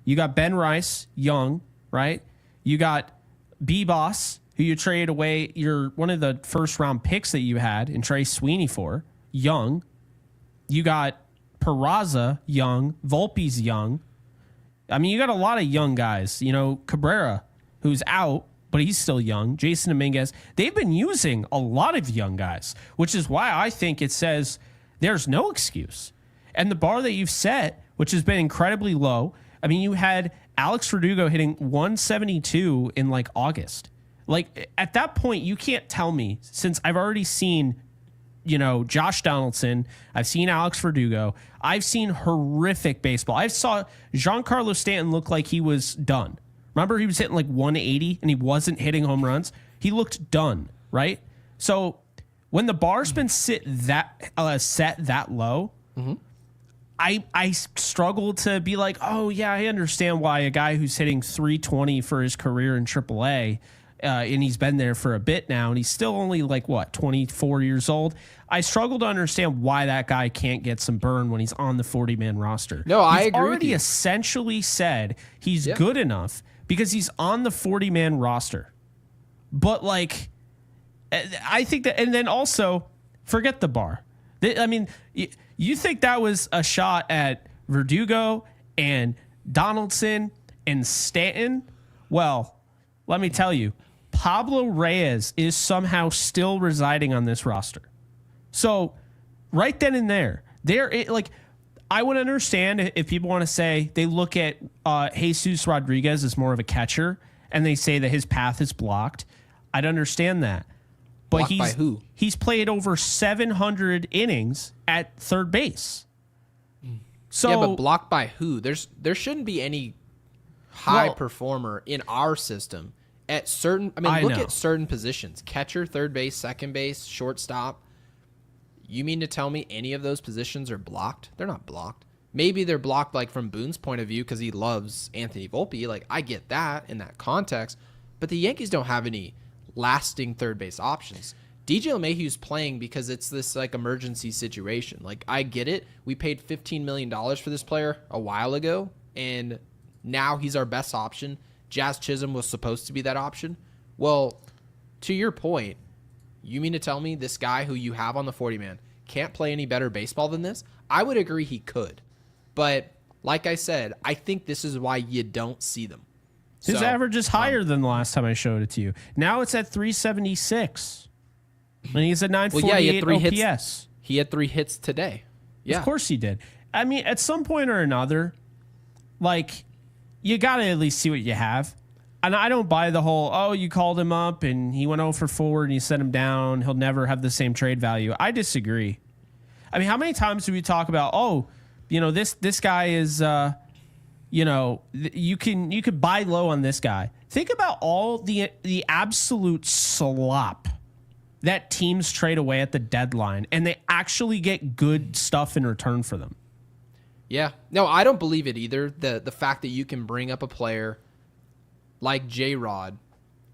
Speaker 2: You got Ben Rice, young, right? You got B-Boss, who you traded away one of the first-round picks that you had and Trey Sweeney for, young. You got Peraza, young. Volpe's young. I mean, you got a lot of young guys. You know, Cabrera, who's out, but he's still young. Jason Dominguez. They've been using a lot of young guys, which is why I think it says there's no excuse. And the bar that you've set, which has been incredibly low, I mean, you had Alex Verdugo hitting 172 in like August. Like at that point, you can't tell me, since I've already seen, you know, Josh Donaldson, I've seen Alex Verdugo, I've seen horrific baseball. I saw Giancarlo Stanton look like he was done. Remember, he was hitting like 180 and he wasn't hitting home runs. He looked done, right? So when the bar's been set that low, I struggle to be like, oh, yeah, I understand why a guy who's hitting 320 for his career in AAA, and he's been there for a bit now, and he's still only like, 24 years old. I struggle to understand why that guy can't get some burn when he's on the 40-man roster.
Speaker 1: No, I agree
Speaker 2: He's already
Speaker 1: with you.
Speaker 2: essentially said he's good enough because he's on the 40-man roster. But, like, I think that, and then also, forget the bar. I mean, you think that was a shot at Verdugo and Donaldson and Stanton? Well, let me tell you, Pablo Reyes is somehow still residing on this roster. So right then and there, I would understand if people want to say they look at Jesus Rodriguez as more of a catcher and they say that his path is blocked. I'd understand that. But
Speaker 1: Blocked by who?
Speaker 2: He's played over 700 innings at third base. So
Speaker 1: yeah, but blocked by who? There shouldn't be any high performer in our system at certain. I mean, look at certain positions: catcher, third base, second base, shortstop. You mean to tell me any of those positions are blocked? They're not blocked. Maybe they're blocked, like from Boone's point of view, because he loves Anthony Volpe. Like, I get that in that context, but the Yankees don't have any lasting third base options. DJ LeMahieu's playing because it's this like emergency situation. Like, I get it. We paid $15 million for this player a while ago, and now he's our best option. Jazz Chisholm was supposed to be that option. Well, to your point, you mean to tell me this guy who you have on the 40-man can't play any better baseball than this? I would agree he could. But like I said, I think this is why you don't see them.
Speaker 2: His average is higher than the last time I showed it to you. Now it's at 376. And he's at 948 OPS.
Speaker 1: He had 3 hits today. Yeah.
Speaker 2: Of course he did. I mean, at some point or another, like, you got to at least see what you have. And I don't buy the whole, oh, you called him up and he went 0 for 4 and you set him down. He'll never have the same trade value. I disagree. I mean, how many times do we talk about, oh, you know, this guy is, you know, you could buy low on this guy. Think about all the absolute slop that teams trade away at the deadline, and they actually get good stuff in return for them.
Speaker 1: Yeah. No, I don't believe it either. The fact that you can bring up a player like J-Rod,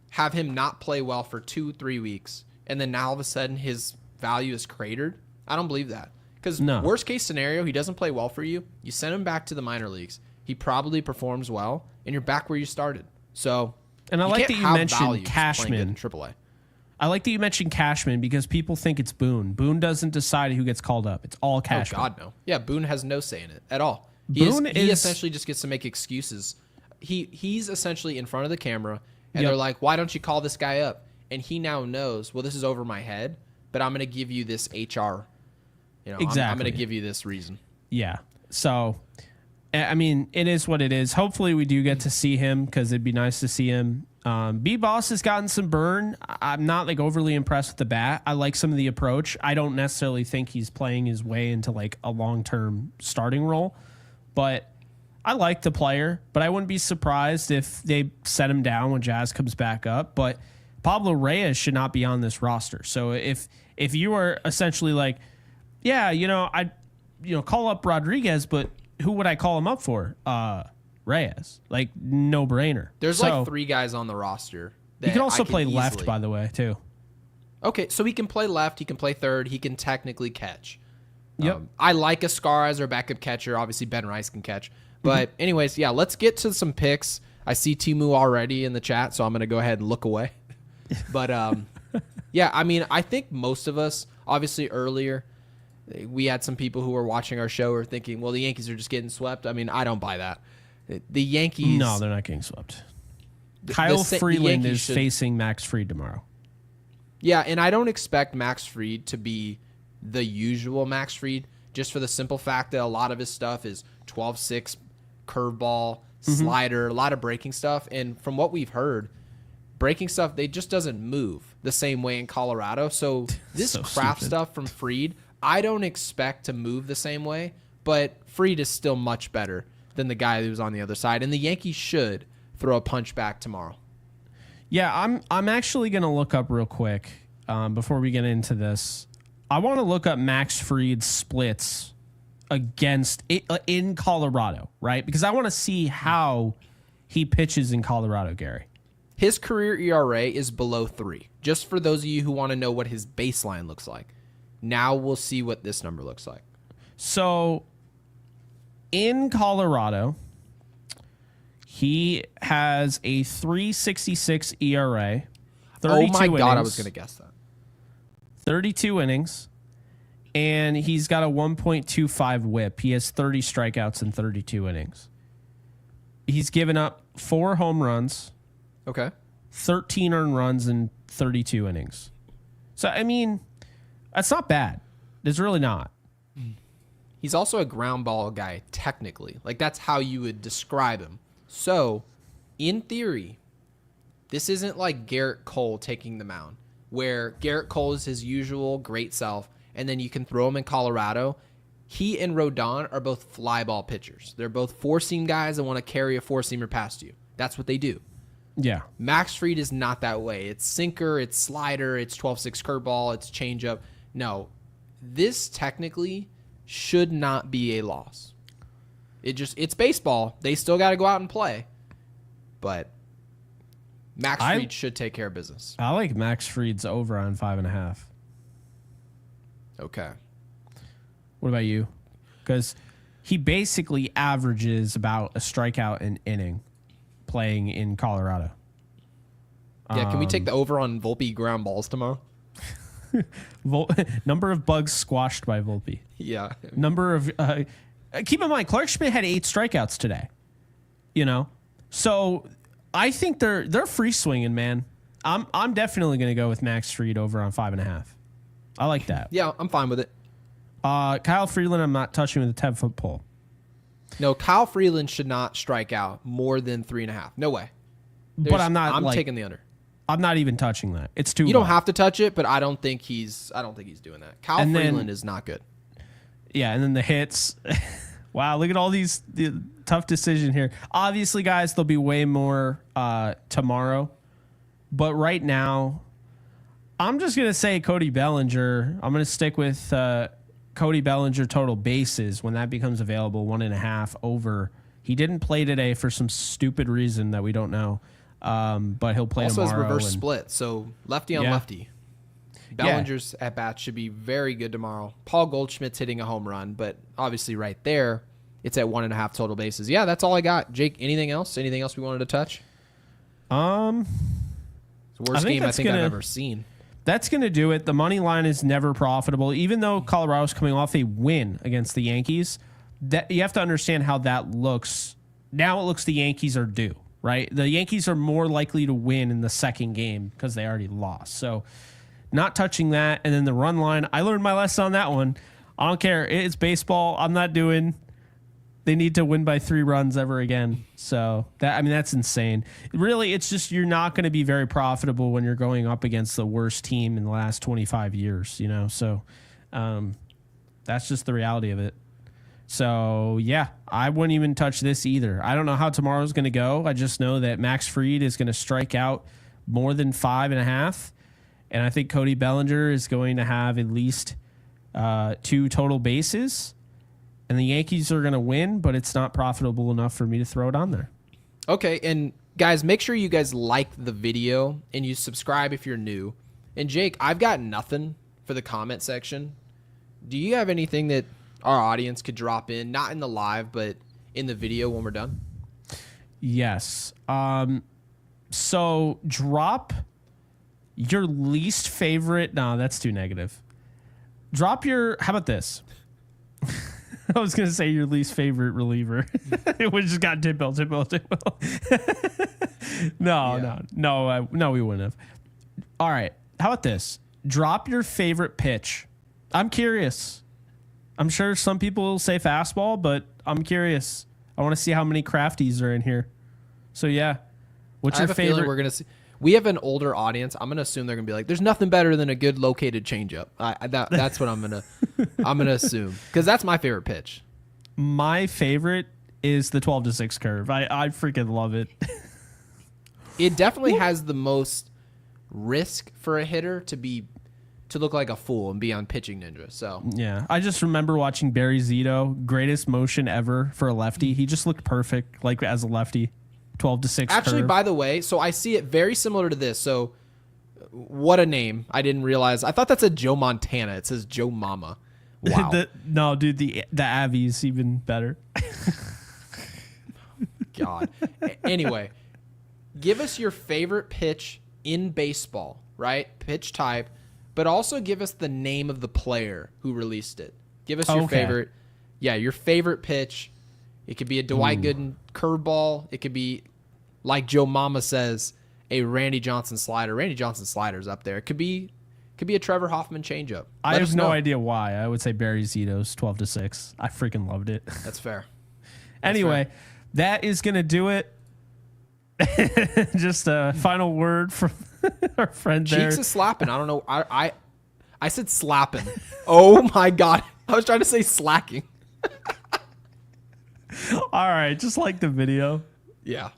Speaker 1: have him not play well for 2-3 weeks, and then now all of a sudden his value is cratered. I don't believe that. Because worst case scenario, he doesn't play well for you. You send him back to the minor leagues. He probably performs well, and you're back where you started. So,
Speaker 2: And I like that you mentioned Cashman
Speaker 1: in AAA.
Speaker 2: I like that you mentioned Cashman because people think it's Boone. Boone doesn't decide who gets called up. It's all Cashman.
Speaker 1: Oh God, no. Yeah, Boone has no say in it at all. He essentially just gets to make excuses. He's essentially in front of the camera, and they're like, "Why don't you call this guy up?" And he now knows, well, this is over my head, but I'm going to give you this HR.
Speaker 2: Exactly.
Speaker 1: I'm going to give you this reason.
Speaker 2: Yeah. So, I mean, it is what it is. Hopefully, we do get to see him because it'd be nice to see him. B-Boss has gotten some burn. I'm not like overly impressed with the bat. I like some of the approach. I don't necessarily think he's playing his way into like a long-term starting role, but I like the player. But I wouldn't be surprised if they set him down when Jazz comes back up. But Pablo Reyes should not be on this roster. So if you are essentially like, yeah, I'd call up Rodriguez, but who would I call him up for? Reyes, like no brainer.
Speaker 1: There's like 3 guys on the roster.
Speaker 2: He can also play left, by the way, too.
Speaker 1: Okay, so he can play left. He can play third. He can technically catch.
Speaker 2: Yep.
Speaker 1: I like Ascar as our backup catcher. Obviously, Ben Rice can catch. But anyways, yeah, let's get to some picks. I see Timu already in the chat, so I'm going to go ahead and look away. But yeah, I mean, I think most of us, obviously earlier, we had some people who were watching our show were thinking, well, the Yankees are just getting swept. I mean, I don't buy that. The Yankees...
Speaker 2: No, they're not getting swept. Kyle Freeland is facing Max Fried tomorrow.
Speaker 1: Yeah, and I don't expect Max Fried to be the usual Max Fried, just for the simple fact that a lot of his stuff is 12-6, curveball, slider, a lot of breaking stuff. And from what we've heard, breaking stuff, they just doesn't move the same way in Colorado. So this craft stuff from Fried, I don't expect to move the same way, but Fried is still much better than the guy who's on the other side. And the Yankees should throw a punch back tomorrow.
Speaker 2: Yeah, I'm actually going to look up real quick before we get into this. I want to look up Max Fried's splits against in Colorado, right? Because I want to see how he pitches in Colorado, Gary.
Speaker 1: His career ERA is below 3. Just for those of you who want to know what his baseline looks like. Now we'll see what this number looks like.
Speaker 2: So in Colorado, he has a 3.66 ERA.
Speaker 1: Oh my
Speaker 2: innings,
Speaker 1: God, I was going to guess that.
Speaker 2: 32 innings, and he's got a 1.25 whip. He has 30 strikeouts in 32 innings. He's given up 4 home runs.
Speaker 1: Okay.
Speaker 2: 13 earned runs in 32 innings. So, I mean, that's not bad. It's really not.
Speaker 1: He's also a ground ball guy, technically. Like, that's how you would describe him. So, in theory, this isn't like Garrett Cole taking the mound, where Garrett Cole is his usual great self, and then you can throw him in Colorado. He and Rodon are both fly ball pitchers. They're both four-seam guys that want to carry a four-seamer past you. That's what they do.
Speaker 2: Yeah.
Speaker 1: Max Fried is not that way. It's sinker, it's slider, it's 12-6 curveball, it's changeup. No, this technically should not be a loss. It's baseball. They still got to go out and play. But Max Fried should take care of business.
Speaker 2: I like Max Fried's over on 5.5.
Speaker 1: Okay.
Speaker 2: What about you? Because he basically averages about a strikeout an inning playing in Colorado.
Speaker 1: Yeah, can we take the over on Volpe ground balls tomorrow?
Speaker 2: Number of bugs squashed by Volpe.
Speaker 1: Yeah.
Speaker 2: Number of keep in mind, Clark Schmidt had 8 strikeouts today. So I think they're free swinging, man. I'm definitely going to go with Max Fried over on 5.5. I like that.
Speaker 1: Yeah, I'm fine with it.
Speaker 2: Kyle Freeland, I'm not touching with a 10-foot pole.
Speaker 1: No, Kyle Freeland should not strike out more than 3.5. No way.
Speaker 2: But I'm
Speaker 1: taking the under.
Speaker 2: I'm not even touching that. It's too.
Speaker 1: You don't have to touch it, but I don't think he's doing that. Kyle Freeland is not good.
Speaker 2: Yeah, and then the hits. Wow, look at all the tough decision here. Obviously, guys, there'll be way more tomorrow, but right now, I'm just gonna say Cody Bellinger. I'm gonna stick with Cody Bellinger total bases when that becomes available, 1.5 over. He didn't play today for some stupid reason that we don't know, but he'll play tomorrow.
Speaker 1: Also has reverse split, so lefty on lefty. Bellinger's at bat should be very good tomorrow. Paul Goldschmidt's hitting a home run, but obviously right there, it's at 1.5 total bases. Yeah, that's all I got. Jake, anything else? Anything else we wanted to touch? It's the worst game I think I've ever seen.
Speaker 2: That's going to do it. The money line is never profitable. Even though Colorado's coming off a win against the Yankees, that you have to understand how that looks. Now it looks the Yankees are due, right? The Yankees are more likely to win in the second game because they already lost. So not touching that. And then the run line, I learned my lesson on that one. I don't care. It's baseball. I'm not doing. They need to win by 3 runs ever again. So that's insane. Really, it's just you're not going to be very profitable when you're going up against the worst team in the last 25 years, So that's just the reality of it. So yeah, I wouldn't even touch this either. I don't know how tomorrow's going to go. I just know that Max Fried is going to strike out more than 5.5. And I think Cody Bellinger is going to have at least 2 total bases. And the Yankees are going to win, but it's not profitable enough for me to throw it on there.
Speaker 1: Okay, and guys, make sure you guys like the video and you subscribe if you're new. And Jake, I've got nothing for the comment section. Do you have anything that our audience could drop in, not in the live, but in the video when we're done?
Speaker 2: Yes. So drop your least favorite. No, that's too negative. How about this? I was going to say your least favorite reliever. We just got Tidwell. No, we wouldn't have. All right. How about this? Drop your favorite pitch. I'm curious. I'm sure some people will say fastball, but I'm curious. I want to see how many crafties are in here. So, yeah. What's your favorite?
Speaker 1: Feeling we're going to see. We have an older audience. I'm going to assume they're going to be like, there's nothing better than a good located changeup. That's what I'm going to assume, because that's my favorite pitch.
Speaker 2: My favorite is the 12-6 curve. I freaking love it.
Speaker 1: It definitely has the most risk for a hitter to look like a fool and be on Pitching Ninja. So
Speaker 2: yeah, I just remember watching Barry Zito, greatest motion ever for a lefty. He just looked perfect, like as a lefty. 12-6
Speaker 1: Actually,
Speaker 2: curve.
Speaker 1: by the way, so I see it very similar to this. So what a name. I didn't realize. I thought that said Joe Montana. It says Joe Mama. Wow.
Speaker 2: No, dude, the Avi's even better.
Speaker 1: God. Anyway, give us your favorite pitch in baseball, right? Pitch type, but also give us the name of the player who released it. Give us your favorite. Yeah, your favorite pitch. It could be a Dwight Gooden curveball. It could be, like Joe Mama says, a Randy Johnson slider. Randy Johnson slider's up there. It could be a Trevor Hoffman changeup.
Speaker 2: I have no idea why. I would say Barry Zito's 12-6. I freaking loved it.
Speaker 1: That's fair.
Speaker 2: Anyway, that is going to do it. Just a final word from our friend there.
Speaker 1: Cheeks is slapping. I don't know. I said slapping. Oh, my God. I was trying to say slacking.
Speaker 2: All right. Just like the video.
Speaker 1: Yeah.